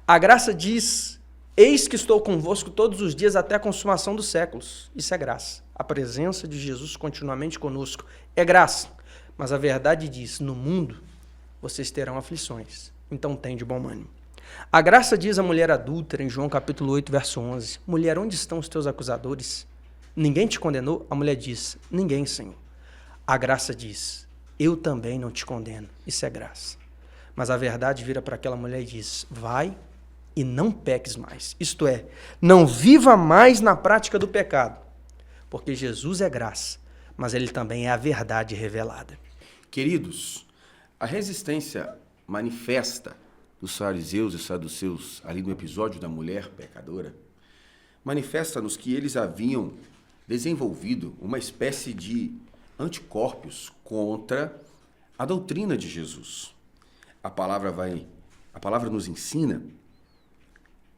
A graça diz, eis que estou convosco todos os dias até a consumação dos séculos. Isso é graça. A presença de Jesus continuamente conosco é graça. Mas a verdade diz, no mundo vocês terão aflições, então tende bom ânimo. A graça diz à mulher adúltera, em João capítulo 8, verso 11, mulher, onde estão os teus acusadores? Ninguém te condenou? A mulher diz, ninguém, Senhor. A graça diz, eu também não te condeno. Isso é graça. Mas a verdade vira para aquela mulher e diz, vai e não peques mais. Isto é, não viva mais na prática do pecado. porque Jesus é graça, mas ele também é a verdade revelada. Queridos, a resistência manifesta dos fariseus e saduceus ali no episódio da mulher pecadora manifesta-nos que eles haviam desenvolvido uma espécie de anticorpos contra a doutrina de Jesus. A palavra nos ensina,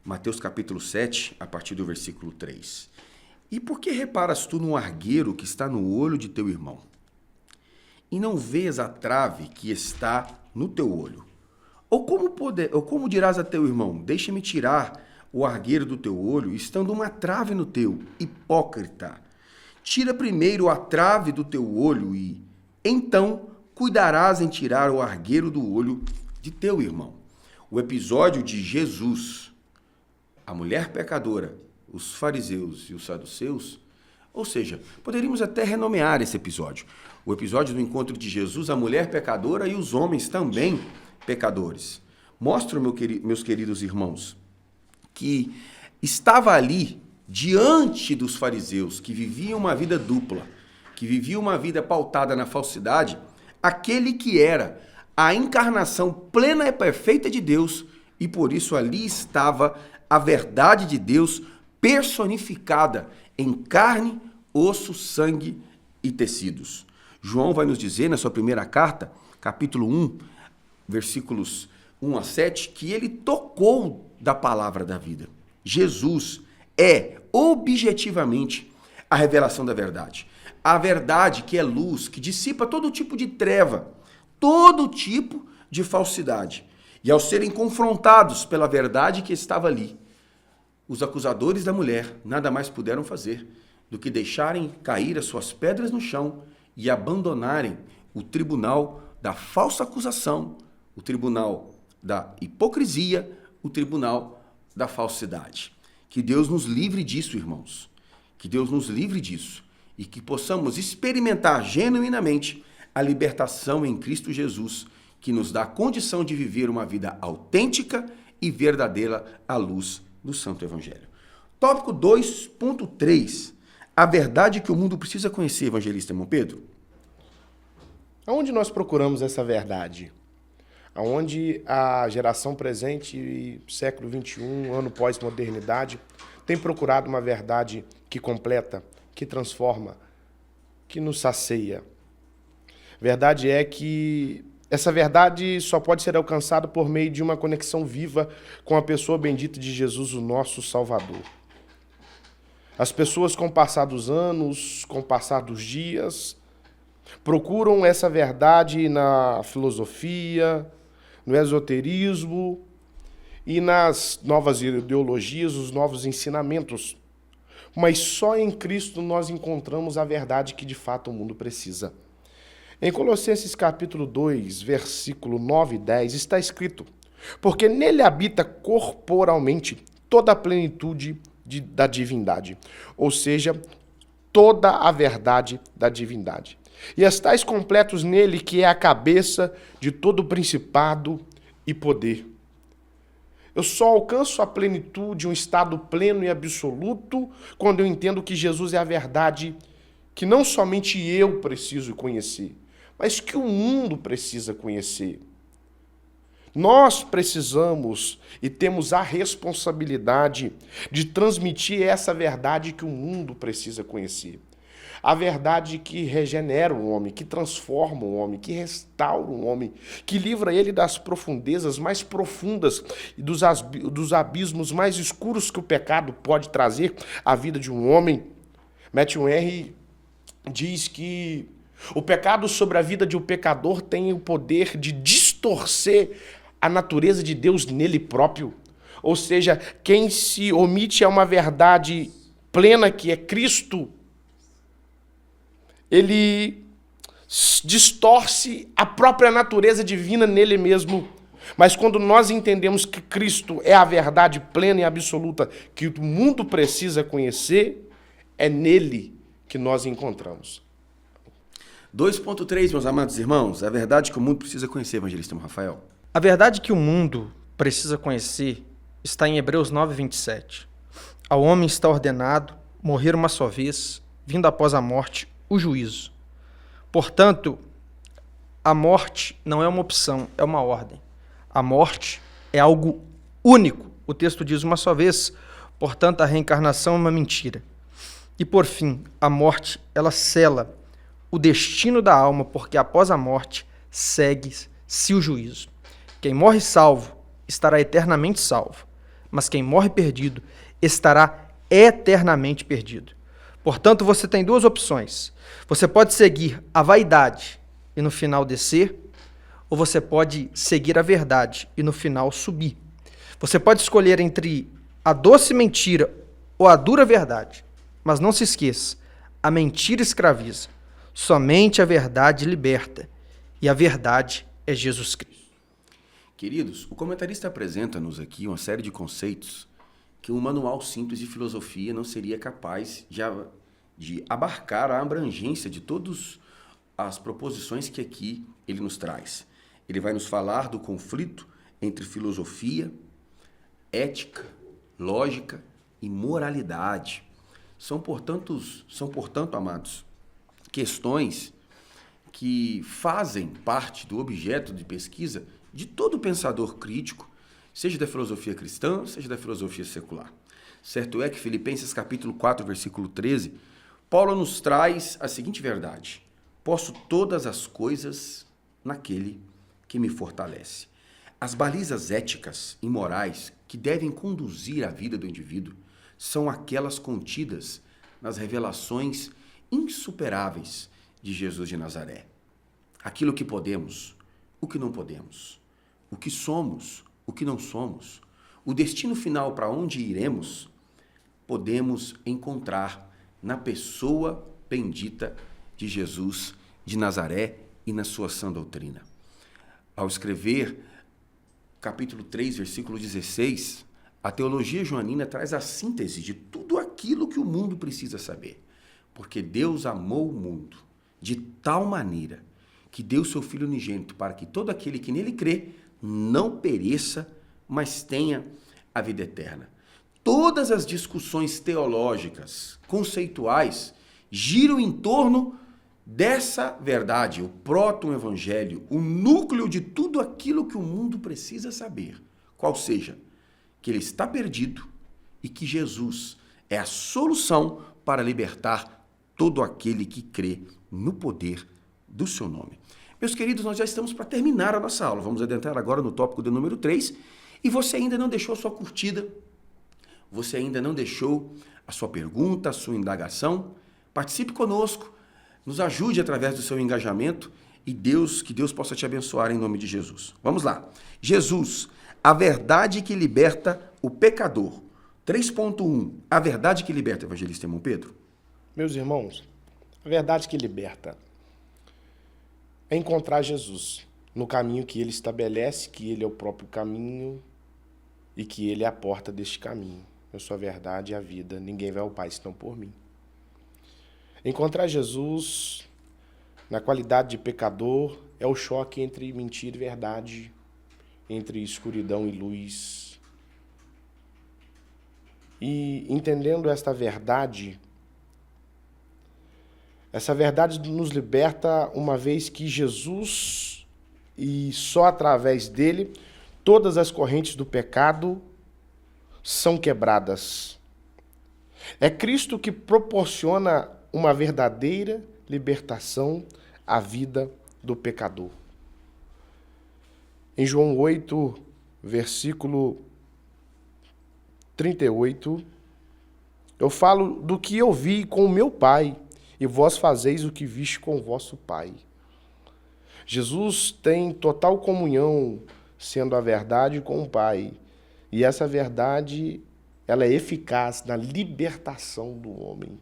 Mateus capítulo 7, a partir do versículo 3. E por que reparas tu no argueiro que está no olho de teu irmão, e não vês a trave que está no teu olho? Ou como dirás a teu irmão, deixa-me tirar o argueiro do teu olho, estando uma trave no teu? Hipócrita! Tira primeiro a trave do teu olho e, então, cuidarás em tirar o argueiro do olho de teu irmão. O episódio de Jesus, a mulher pecadora, os fariseus e os saduceus, ou seja, poderíamos até renomear esse episódio. O episódio do encontro de Jesus, a mulher pecadora e os homens também pecadores. Mostram, meus queridos irmãos, que estava ali, diante dos fariseus, que viviam uma vida dupla, que viviam uma vida pautada na falsidade, aquele que era a encarnação plena e perfeita de Deus, e por isso ali estava a verdade de Deus personificada em carne, osso, sangue e tecidos. João vai nos dizer na sua primeira carta, capítulo 1, versículos 1 a 7, que ele tocou da palavra da vida. Jesus é objetivamente a revelação da verdade. A verdade que é luz, que dissipa todo tipo de treva, todo tipo de falsidade. E ao serem confrontados pela verdade que estava ali, os acusadores da mulher nada mais puderam fazer do que deixarem cair as suas pedras no chão e abandonarem o tribunal da falsa acusação, o tribunal da hipocrisia, o tribunal da falsidade. Que Deus nos livre disso, irmãos. Que Deus nos livre disso e que possamos experimentar genuinamente a libertação em Cristo Jesus, que nos dá a condição de viver uma vida autêntica e verdadeira à luz do Santo Evangelho. Tópico 2.3. A verdade que o mundo precisa conhecer, evangelista irmão Pedro. Aonde nós procuramos essa verdade? Aonde a geração presente, século XXI, ano pós-modernidade, tem procurado uma verdade que completa, que transforma, que nos sacia. Verdade é que essa verdade só pode ser alcançada por meio de uma conexão viva com a pessoa bendita de Jesus, o nosso Salvador. As pessoas, com o passar dos anos, com o passar dos dias, procuram essa verdade na filosofia, no esoterismo e nas novas ideologias, os novos ensinamentos. Mas só em Cristo nós encontramos a verdade que de fato o mundo precisa. Em Colossenses capítulo 2, versículo 9 e 10, está escrito: porque nele habita corporalmente toda a plenitude da divindade, ou seja, toda a verdade da divindade. E estáis completos nele, que é a cabeça de todo principado e poder. Eu só alcanço a plenitude, um estado pleno e absoluto, quando eu entendo que Jesus é a verdade que não somente eu preciso conhecer, mas que o mundo precisa conhecer. Nós precisamos e temos a responsabilidade de transmitir essa verdade que o mundo precisa conhecer. A verdade que regenera o homem, que transforma o homem, que restaura o homem, que livra ele das profundezas mais profundas e dos abismos mais escuros que o pecado pode trazer à vida de um homem. Matthew Henry diz que o pecado sobre a vida de um pecador tem o poder de distorcer a natureza de Deus nele próprio. Ou seja, quem se omite a uma verdade plena que é Cristo, ele distorce a própria natureza divina nele mesmo. Mas quando nós entendemos que Cristo é a verdade plena e absoluta que o mundo precisa conhecer, é nele que nós encontramos. 2.3, meus amados irmãos, a verdade que o mundo precisa conhecer, evangelista Rafael. A verdade que o mundo precisa conhecer está em Hebreus 9:27. Ao homem está ordenado morrer uma só vez vindo após a morte o juízo. Portanto, a morte não é uma opção, é uma ordem. A morte é algo único. O texto diz uma só vez, portanto, a reencarnação é uma mentira. E, por fim, a morte, ela sela o destino da alma, porque após a morte segue-se o juízo. Quem morre salvo estará eternamente salvo, mas quem morre perdido estará eternamente perdido. Portanto, você tem duas opções. Você pode seguir a vaidade e no final descer, ou você pode seguir a verdade e no final subir. Você pode escolher entre a doce mentira ou a dura verdade, mas não se esqueça, a mentira escraviza, somente a verdade liberta, e a verdade é Jesus Cristo. Queridos, o comentarista apresenta-nos aqui uma série de conceitos que um manual simples de filosofia não seria capaz de abarcar a abrangência de todas as proposições que aqui ele nos traz. Ele vai nos falar do conflito entre filosofia, ética, lógica e moralidade. São, portanto, amados, questões que fazem parte do objeto de pesquisa de todo pensador crítico, seja da filosofia cristã, seja da filosofia secular. Certo é que Filipenses capítulo 4, versículo 13, Paulo nos traz a seguinte verdade: posso todas as coisas naquele que me fortalece. As balizas éticas e morais que devem conduzir a vida do indivíduo são aquelas contidas nas revelações insuperáveis de Jesus de Nazaré. Aquilo que podemos, o que não podemos, o que somos, o que não somos, o destino final para onde iremos, podemos encontrar na pessoa bendita de Jesus de Nazaré e na sua sã doutrina. Ao escrever capítulo 3, versículo 16, a teologia joanina traz a síntese de tudo aquilo que o mundo precisa saber. Porque Deus amou o mundo de tal maneira que deu seu Filho unigênito para que todo aquele que nele crê não pereça, mas tenha a vida eterna. Todas as discussões teológicas, conceituais, giram em torno dessa verdade, o proto-evangelho, o núcleo de tudo aquilo que o mundo precisa saber. Qual seja, que ele está perdido e que Jesus é a solução para libertar todo aquele que crê no poder do seu nome. Meus queridos, nós já estamos para terminar a nossa aula. Vamos adentrar agora no tópico de número 3. E você ainda não deixou a sua curtida, você ainda não deixou a sua pergunta, a sua indagação, participe conosco, nos ajude através do seu engajamento e que Deus possa te abençoar em nome de Jesus. Vamos lá. Jesus, a verdade que liberta o pecador. 3.1. A verdade que liberta, evangelista irmão Pedro. Meus irmãos, a verdade que liberta é encontrar Jesus no caminho que ele estabelece, que ele é o próprio caminho e que ele é a porta deste caminho. Eu sou a verdade e a vida, ninguém vai ao Pai senão por mim. Encontrar Jesus na qualidade de pecador é o choque entre mentira e verdade, entre escuridão e luz. E entendendo esta verdade, essa verdade nos liberta uma vez que Jesus, e só através dele, todas as correntes do pecado são quebradas. É Cristo que proporciona uma verdadeira libertação à vida do pecador. Em João 8, versículo 38, eu falo do que eu vi com o meu Pai, e vós fazeis o que viste com o vosso Pai. Jesus tem total comunhão, sendo a verdade, com o Pai. E essa verdade, ela é eficaz na libertação do homem.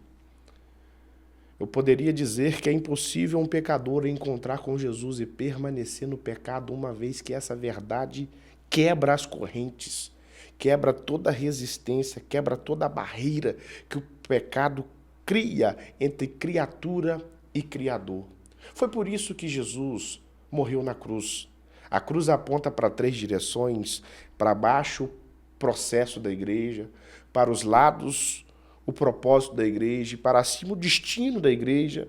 Eu poderia dizer que é impossível um pecador encontrar com Jesus e permanecer no pecado, uma vez que essa verdade quebra as correntes, quebra toda a resistência, quebra toda a barreira que o pecado cria entre criatura e Criador. Foi por isso que Jesus morreu na cruz. A cruz aponta para 3 direções: para baixo, o processo da igreja; para os lados, o propósito da igreja, para cima o destino da igreja.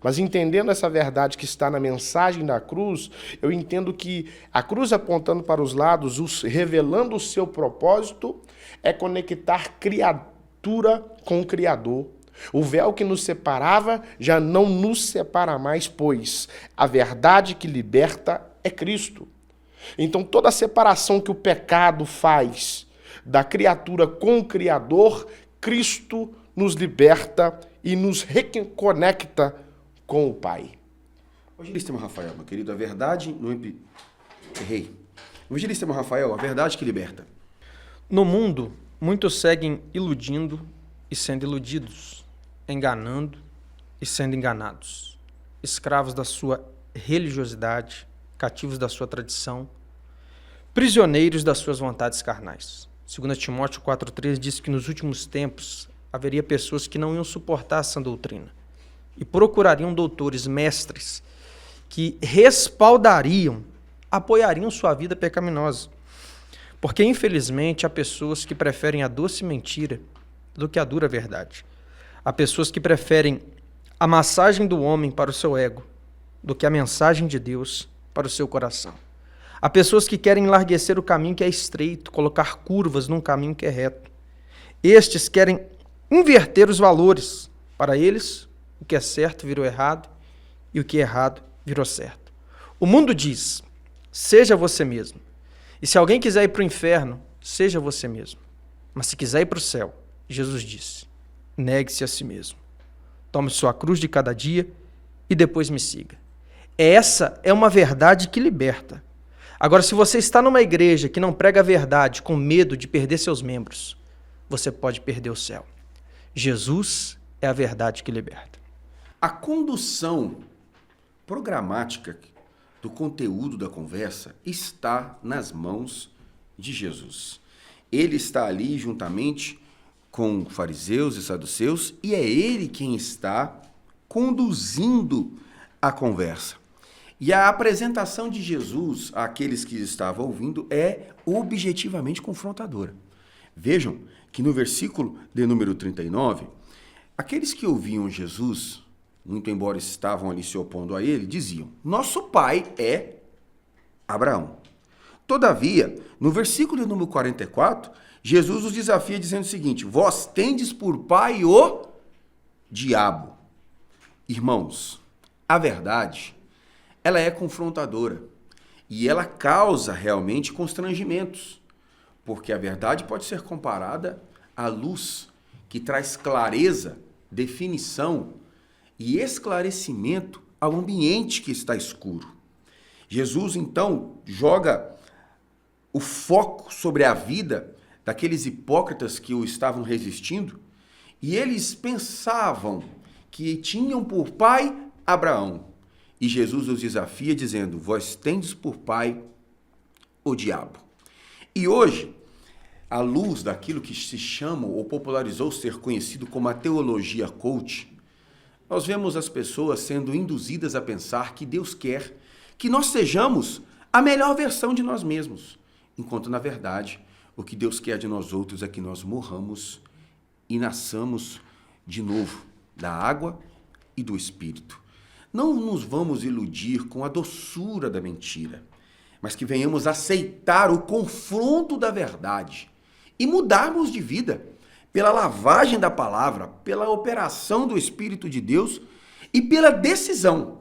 Mas entendendo essa verdade que está na mensagem da cruz, eu entendo que a cruz apontando para os lados, revelando o seu propósito, é conectar criatura com o Criador. O véu que nos separava já não nos separa mais, pois a verdade que liberta é Cristo. Então toda a separação que o pecado faz da criatura com o Criador, Cristo nos liberta e nos reconecta com o Pai. Evangelista irmão Rafael, meu querido, a verdade... Errei. Evangelista irmão Rafael, a verdade que liberta. No mundo, muitos seguem iludindo e sendo iludidos, enganando e sendo enganados, escravos da sua religiosidade, cativos da sua tradição, prisioneiros das suas vontades carnais. 2 Timóteo 4,3 diz que nos últimos tempos haveria pessoas que não iam suportar essa doutrina e procurariam doutores, mestres, que respaldariam, apoiariam sua vida pecaminosa. Porque, infelizmente, há pessoas que preferem a doce mentira do que a dura verdade. Há pessoas que preferem a massagem do homem para o seu ego do que a mensagem de Deus para o seu coração. Há pessoas que querem enlarguecer o caminho que é estreito, colocar curvas num caminho que é reto. Estes querem inverter os valores. Para eles, o que é certo virou errado e o que é errado virou certo. O mundo diz, seja você mesmo. E se alguém quiser ir para o inferno, seja você mesmo. Mas se quiser ir para o céu, Jesus disse, negue-se a si mesmo. Tome sua cruz de cada dia e depois me siga. Essa é uma verdade que liberta. Agora, se você está numa igreja que não prega a verdade com medo de perder seus membros, você pode perder o céu. Jesus é a verdade que liberta. A condução programática do conteúdo da conversa está nas mãos de Jesus. Ele está ali juntamente com fariseus e saduceus e é ele quem está conduzindo a conversa. E a apresentação de Jesus àqueles que estavam ouvindo é objetivamente confrontadora. Vejam que no versículo de número 39, aqueles que ouviam Jesus, muito embora estavam ali se opondo a ele, diziam, nosso pai é Abraão. Todavia, no versículo de número 44, Jesus os desafia dizendo o seguinte, vós tendes por pai o diabo. Irmãos, a verdade, ela é confrontadora e ela causa realmente constrangimentos, porque a verdade pode ser comparada à luz que traz clareza, definição e esclarecimento ao ambiente que está escuro. Jesus, então, joga o foco sobre a vida daqueles hipócritas que o estavam resistindo e eles pensavam que tinham por pai Abraão. E Jesus os desafia dizendo, vós tendes por pai o diabo. E hoje, à luz daquilo que se chama ou popularizou ser conhecido como a teologia coach, nós vemos as pessoas sendo induzidas a pensar que Deus quer que nós sejamos a melhor versão de nós mesmos, enquanto, na verdade, o que Deus quer de nós outros é que nós morramos e nasçamos de novo da água e do Espírito. Não nos vamos iludir com a doçura da mentira, mas que venhamos aceitar o confronto da verdade e mudarmos de vida pela lavagem da palavra, pela operação do Espírito de Deus e pela decisão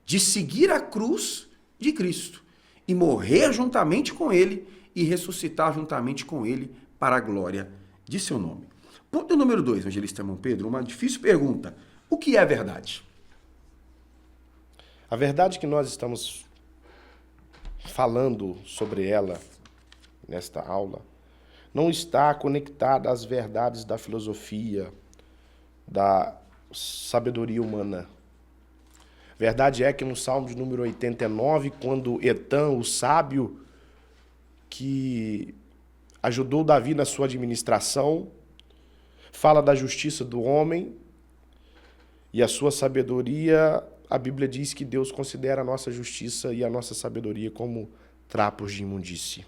de seguir a cruz de Cristo e morrer juntamente com Ele e ressuscitar juntamente com Ele para a glória de seu nome. Ponto número 2, evangelista irmão Pedro, uma difícil pergunta. O que é a verdade? A verdade que nós estamos falando sobre ela nesta aula não está conectada às verdades da filosofia, da sabedoria humana. Verdade é que no Salmo de número 89, quando Etã, o sábio que ajudou Davi na sua administração, fala da justiça do homem e a sua sabedoria, a Bíblia diz que Deus considera a nossa justiça e a nossa sabedoria como trapos de imundície.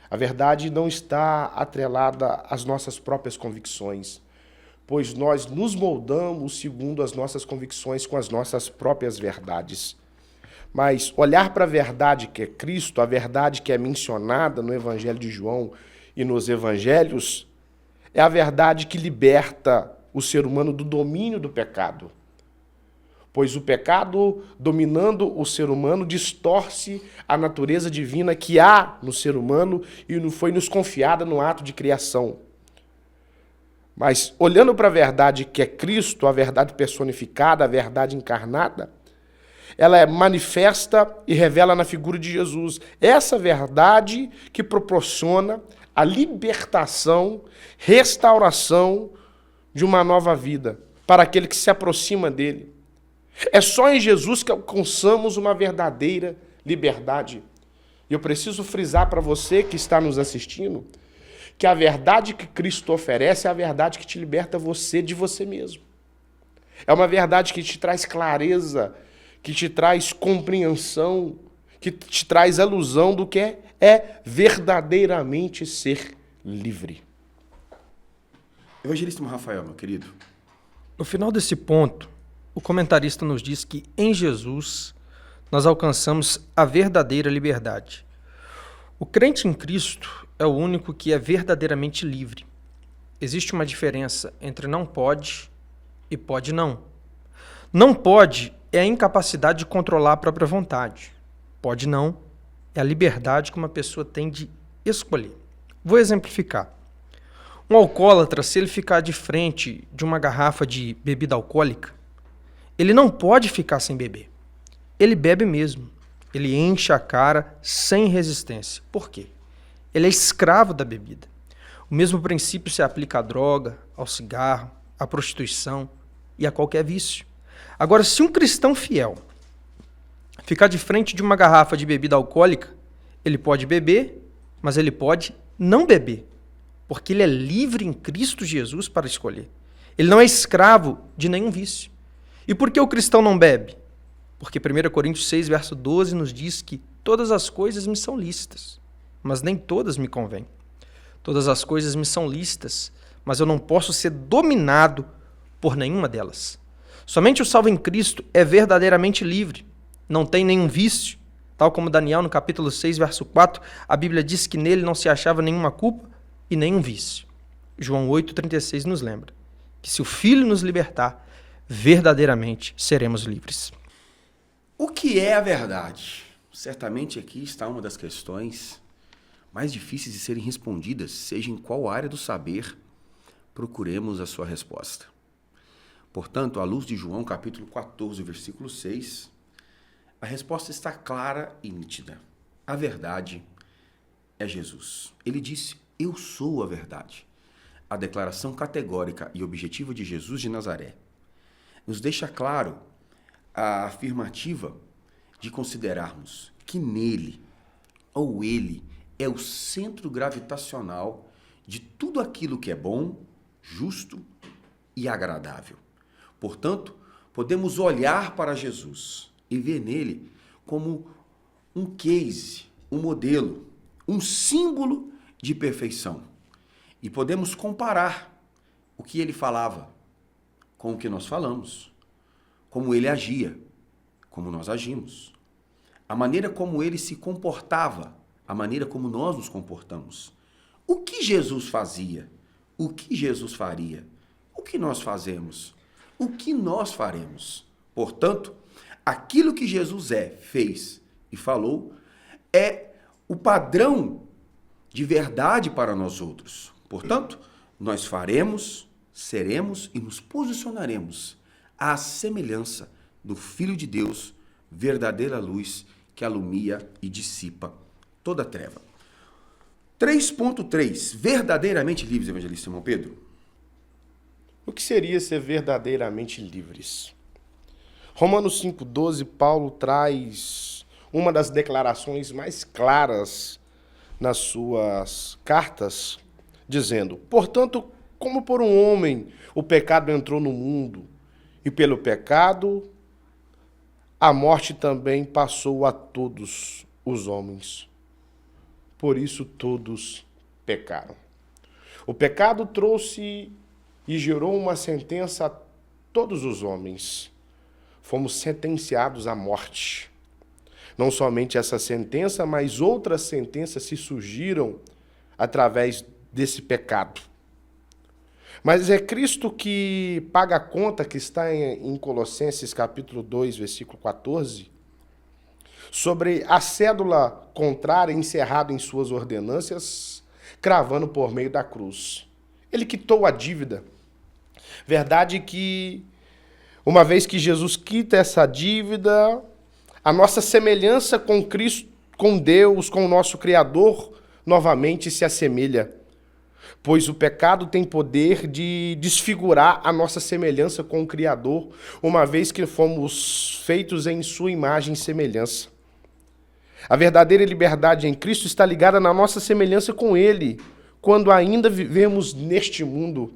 A verdade não está atrelada às nossas próprias convicções, pois nós nos moldamos segundo as nossas convicções com as nossas próprias verdades. Mas olhar para a verdade que é Cristo, a verdade que é mencionada no Evangelho de João e nos Evangelhos, é a verdade que liberta o ser humano do domínio do pecado. Pois o pecado, dominando o ser humano, distorce a natureza divina que há no ser humano e foi nos confiada no ato de criação. Mas, olhando para a verdade que é Cristo, a verdade personificada, a verdade encarnada, ela é manifesta e revela na figura de Jesus. Essa verdade que proporciona a libertação, restauração de uma nova vida para aquele que se aproxima dele. É só em Jesus que alcançamos uma verdadeira liberdade. E eu preciso frisar para você que está nos assistindo que a verdade que Cristo oferece é a verdade que te liberta você de você mesmo. É uma verdade que te traz clareza, que te traz compreensão, que te traz alusão do que é verdadeiramente ser livre. Evangelista Rafael, meu querido. No final desse ponto, o comentarista nos diz que em Jesus nós alcançamos a verdadeira liberdade. O crente em Cristo é o único que é verdadeiramente livre. Existe uma diferença entre não pode e pode não. Não pode é a incapacidade de controlar a própria vontade. Pode não é a liberdade que uma pessoa tem de escolher. Vou exemplificar. Um alcoólatra, se ele ficar de frente de uma garrafa de bebida alcoólica, ele não pode ficar sem beber. Ele bebe mesmo. Ele enche a cara sem resistência. Por quê? Ele é escravo da bebida. O mesmo princípio se aplica à droga, ao cigarro, à prostituição e a qualquer vício. Agora, se um cristão fiel ficar de frente de uma garrafa de bebida alcoólica, ele pode beber, mas ele pode não beber, porque ele é livre em Cristo Jesus para escolher. Ele não é escravo de nenhum vício. E por que o cristão não bebe? Porque 1 Coríntios 6, verso 12, nos diz que todas as coisas me são lícitas, mas nem todas me convêm. Todas as coisas me são lícitas, mas eu não posso ser dominado por nenhuma delas. Somente o salvo em Cristo é verdadeiramente livre, não tem nenhum vício. Tal como Daniel, no capítulo 6, verso 4, a Bíblia diz que nele não se achava nenhuma culpa e nenhum vício. João 8,36 nos lembra que se o Filho nos libertar, verdadeiramente seremos livres. O que é a verdade? Certamente aqui está uma das questões mais difíceis de serem respondidas, seja em qual área do saber, procuremos a sua resposta. Portanto, à luz de João, capítulo 14, versículo 6, a resposta está clara e nítida. A verdade é Jesus. Ele disse, eu sou a verdade. A declaração categórica e objetiva de Jesus de Nazaré nos deixa claro a afirmativa de considerarmos que nele, ou ele, é o centro gravitacional de tudo aquilo que é bom, justo e agradável. Portanto, podemos olhar para Jesus e ver nele como um case, um modelo, um símbolo de perfeição. E podemos comparar o que ele falava com o que nós falamos, como ele agia, como nós agimos, a maneira como ele se comportava, a maneira como nós nos comportamos. O que Jesus fazia? O que Jesus faria? O que nós fazemos? O que nós faremos? Portanto, aquilo que Jesus fez e falou é o padrão de verdade para nós outros. Portanto, nós faremos, seremos e nos posicionaremos à semelhança do Filho de Deus, verdadeira luz que alumia e dissipa toda a treva. 3.3. Verdadeiramente livres, evangelista irmão Pedro? O que seria ser verdadeiramente livres? Romanos 5,12, Paulo traz uma das declarações mais claras nas suas cartas, dizendo, portanto, como por um homem o pecado entrou no mundo, e pelo pecado a morte também passou a todos os homens. por isso todos pecaram. O pecado trouxe e gerou uma sentença a todos os homens. Fomos sentenciados à morte. Não somente essa sentença, mas outras sentenças se surgiram através desse pecado. Mas é Cristo que paga a conta, que está em Colossenses capítulo 2, versículo 14, sobre a cédula contrária encerrada em suas ordenâncias, cravando por meio da cruz. Ele quitou a dívida. Verdade que, uma vez que Jesus quita essa dívida, a nossa semelhança com Cristo, com Deus, com o nosso Criador, novamente se assemelha. Pois o pecado tem poder de desfigurar a nossa semelhança com o Criador, uma vez que fomos feitos em sua imagem e semelhança. A verdadeira liberdade em Cristo está ligada na nossa semelhança com Ele, quando ainda vivemos neste mundo.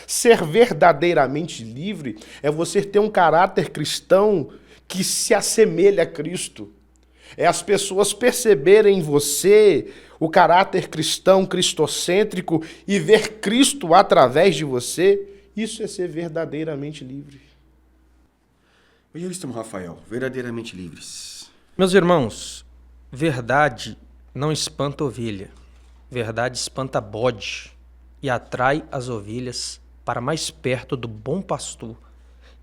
Ser verdadeiramente livre é você ter um caráter cristão que se assemelha a Cristo. É as pessoas perceberem em você o caráter cristão, cristocêntrico e ver Cristo através de você. Isso é ser verdadeiramente livre. Evangelista Rafael, verdadeiramente livres. Meus irmãos, verdade não espanta ovelha. Verdade espanta bode e atrai as ovelhas para mais perto do bom pastor,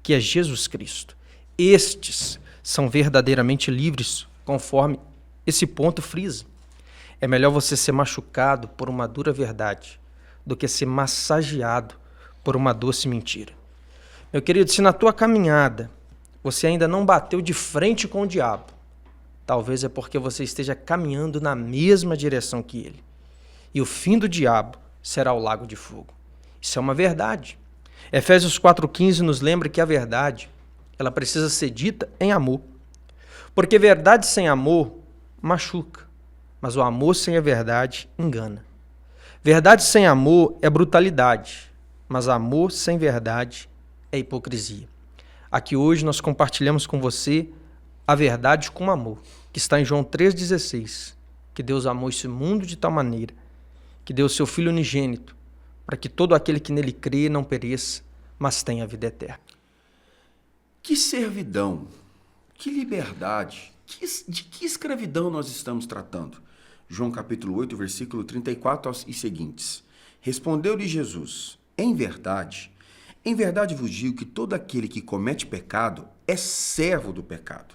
que é Jesus Cristo. Estes são verdadeiramente livres, conforme esse ponto frisa. É melhor você ser machucado por uma dura verdade do que ser massageado por uma doce mentira. Meu querido, se na tua caminhada você ainda não bateu de frente com o diabo, talvez é porque você esteja caminhando na mesma direção que ele. E o fim do diabo será o lago de fogo. Isso é uma verdade. Efésios 4,15 nos lembra que a verdade, ela precisa ser dita em amor. Porque verdade sem amor machuca, mas o amor sem a verdade engana. Verdade sem amor é brutalidade, mas amor sem verdade é hipocrisia. Aqui hoje nós compartilhamos com você a verdade com amor, que está em João 3,16, que Deus amou esse mundo de tal maneira que deu o seu Filho unigênito, para que todo aquele que nele crê não pereça, mas tenha a vida eterna. Que servidão, que liberdade, de que escravidão nós estamos tratando? João capítulo 8, versículo 34 e seguintes. Respondeu-lhe Jesus, em verdade vos digo que todo aquele que comete pecado é servo do pecado.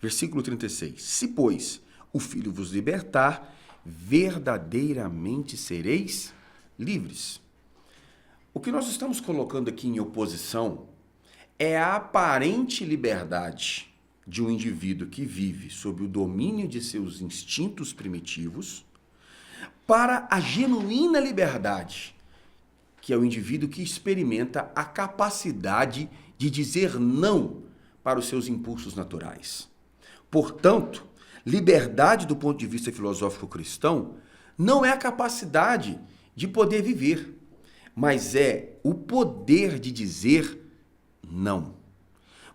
Versículo 36. Se, pois, o Filho vos libertar, verdadeiramente sereis livres. O que nós estamos colocando aqui em oposição é a aparente liberdade de um indivíduo que vive sob o domínio de seus instintos primitivos para a genuína liberdade, que é o indivíduo que experimenta a capacidade de dizer não para os seus impulsos naturais. Portanto, liberdade do ponto de vista filosófico cristão não é a capacidade de poder viver, mas é o poder de dizer não.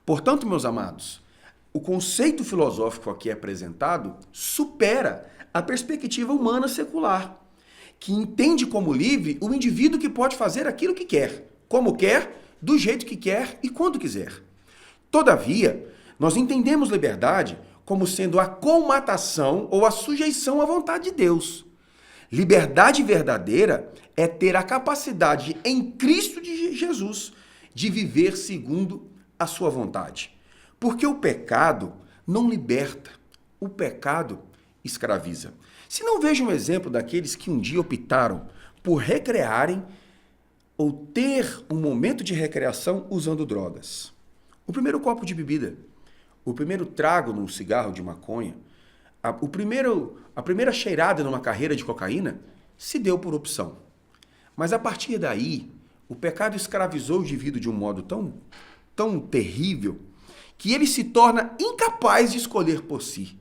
Portanto, meus amados, o conceito filosófico aqui apresentado supera a perspectiva humana secular, que entende como livre o indivíduo que pode fazer aquilo que quer, como quer, do jeito que quer e quando quiser. Todavia, nós entendemos liberdade como sendo a comatação ou a sujeição à vontade de Deus. Liberdade verdadeira é ter a capacidade em Cristo de Jesus de viver segundo a sua vontade. Porque o pecado não liberta, o pecado escraviza. Se não veja um exemplo daqueles que um dia optaram por recrearem ou ter um momento de recreação usando drogas. O primeiro copo de bebida, o primeiro trago num cigarro de maconha, a primeira cheirada numa carreira de cocaína se deu por opção. Mas a partir daí, o pecado escravizou o indivíduo de um modo tão terrível que ele se torna incapaz de escolher por si.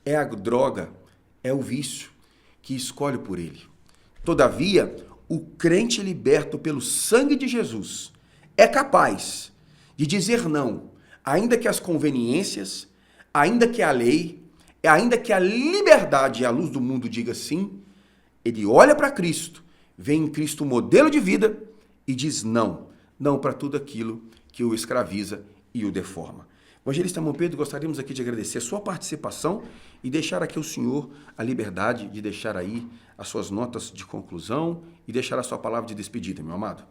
É a droga, é o vício que escolhe por ele. Todavia, o crente liberto pelo sangue de Jesus é capaz de dizer não, ainda que as conveniências, ainda que a lei, ainda que a liberdade e a luz do mundo diga sim, ele olha para Cristo, vê em Cristo o modelo de vida e diz não para tudo aquilo que o escraviza e o deforma. Evangelista Irmão Pedro, gostaríamos aqui de agradecer a sua participação e deixar aqui ao senhor a liberdade de deixar aí as suas notas de conclusão e deixar a sua palavra de despedida, meu amado.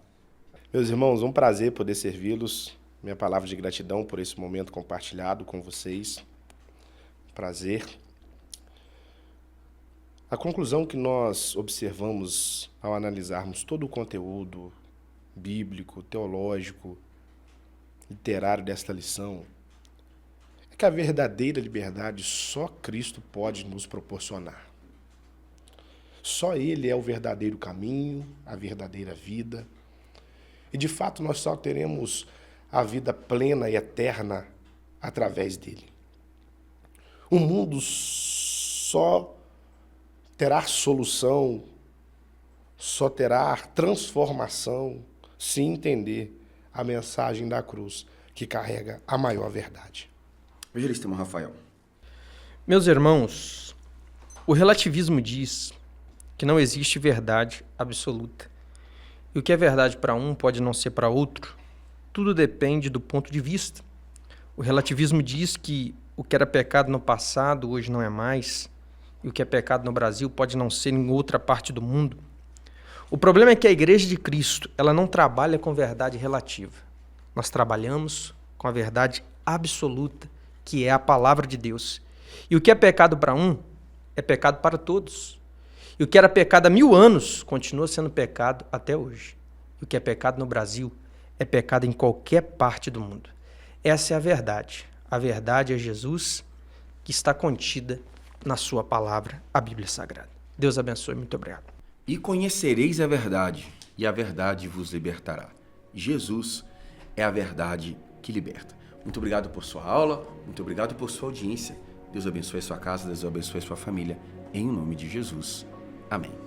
Meus irmãos, um prazer poder servi-los. Minha palavra de gratidão por esse momento compartilhado com vocês. Prazer. A conclusão que nós observamos ao analisarmos todo o conteúdo bíblico, teológico, literário desta lição é que a verdadeira liberdade só Cristo pode nos proporcionar. Só Ele é o verdadeiro caminho, a verdadeira vida. E de fato nós só teremos a vida plena e eterna através dele. O mundo só terá solução, só terá transformação se entender a mensagem da cruz que carrega a maior verdade. Evangelista Irmão Rafael. Meus irmãos, o relativismo diz que não existe verdade absoluta. E o que é verdade para um pode não ser para outro. Tudo depende do ponto de vista. O relativismo diz que o que era pecado no passado hoje não é mais. E o que é pecado no Brasil pode não ser em outra parte do mundo. O problema é que a Igreja de Cristo, ela não trabalha com verdade relativa. Nós trabalhamos com a verdade absoluta, que é a palavra de Deus. E o que é pecado para um, é pecado para todos. E o que era pecado há 1000 anos, continua sendo pecado até hoje. E o que é pecado no Brasil, é pecado em qualquer parte do mundo. Essa é a verdade. A verdade é Jesus, que está contida na sua palavra, a Bíblia Sagrada. Deus abençoe. Muito obrigado. E conhecereis a verdade, e a verdade vos libertará. Jesus é a verdade que liberta. Muito obrigado por sua aula, muito obrigado por sua audiência. Deus abençoe a sua casa, Deus abençoe a sua família. Em nome de Jesus. Amém.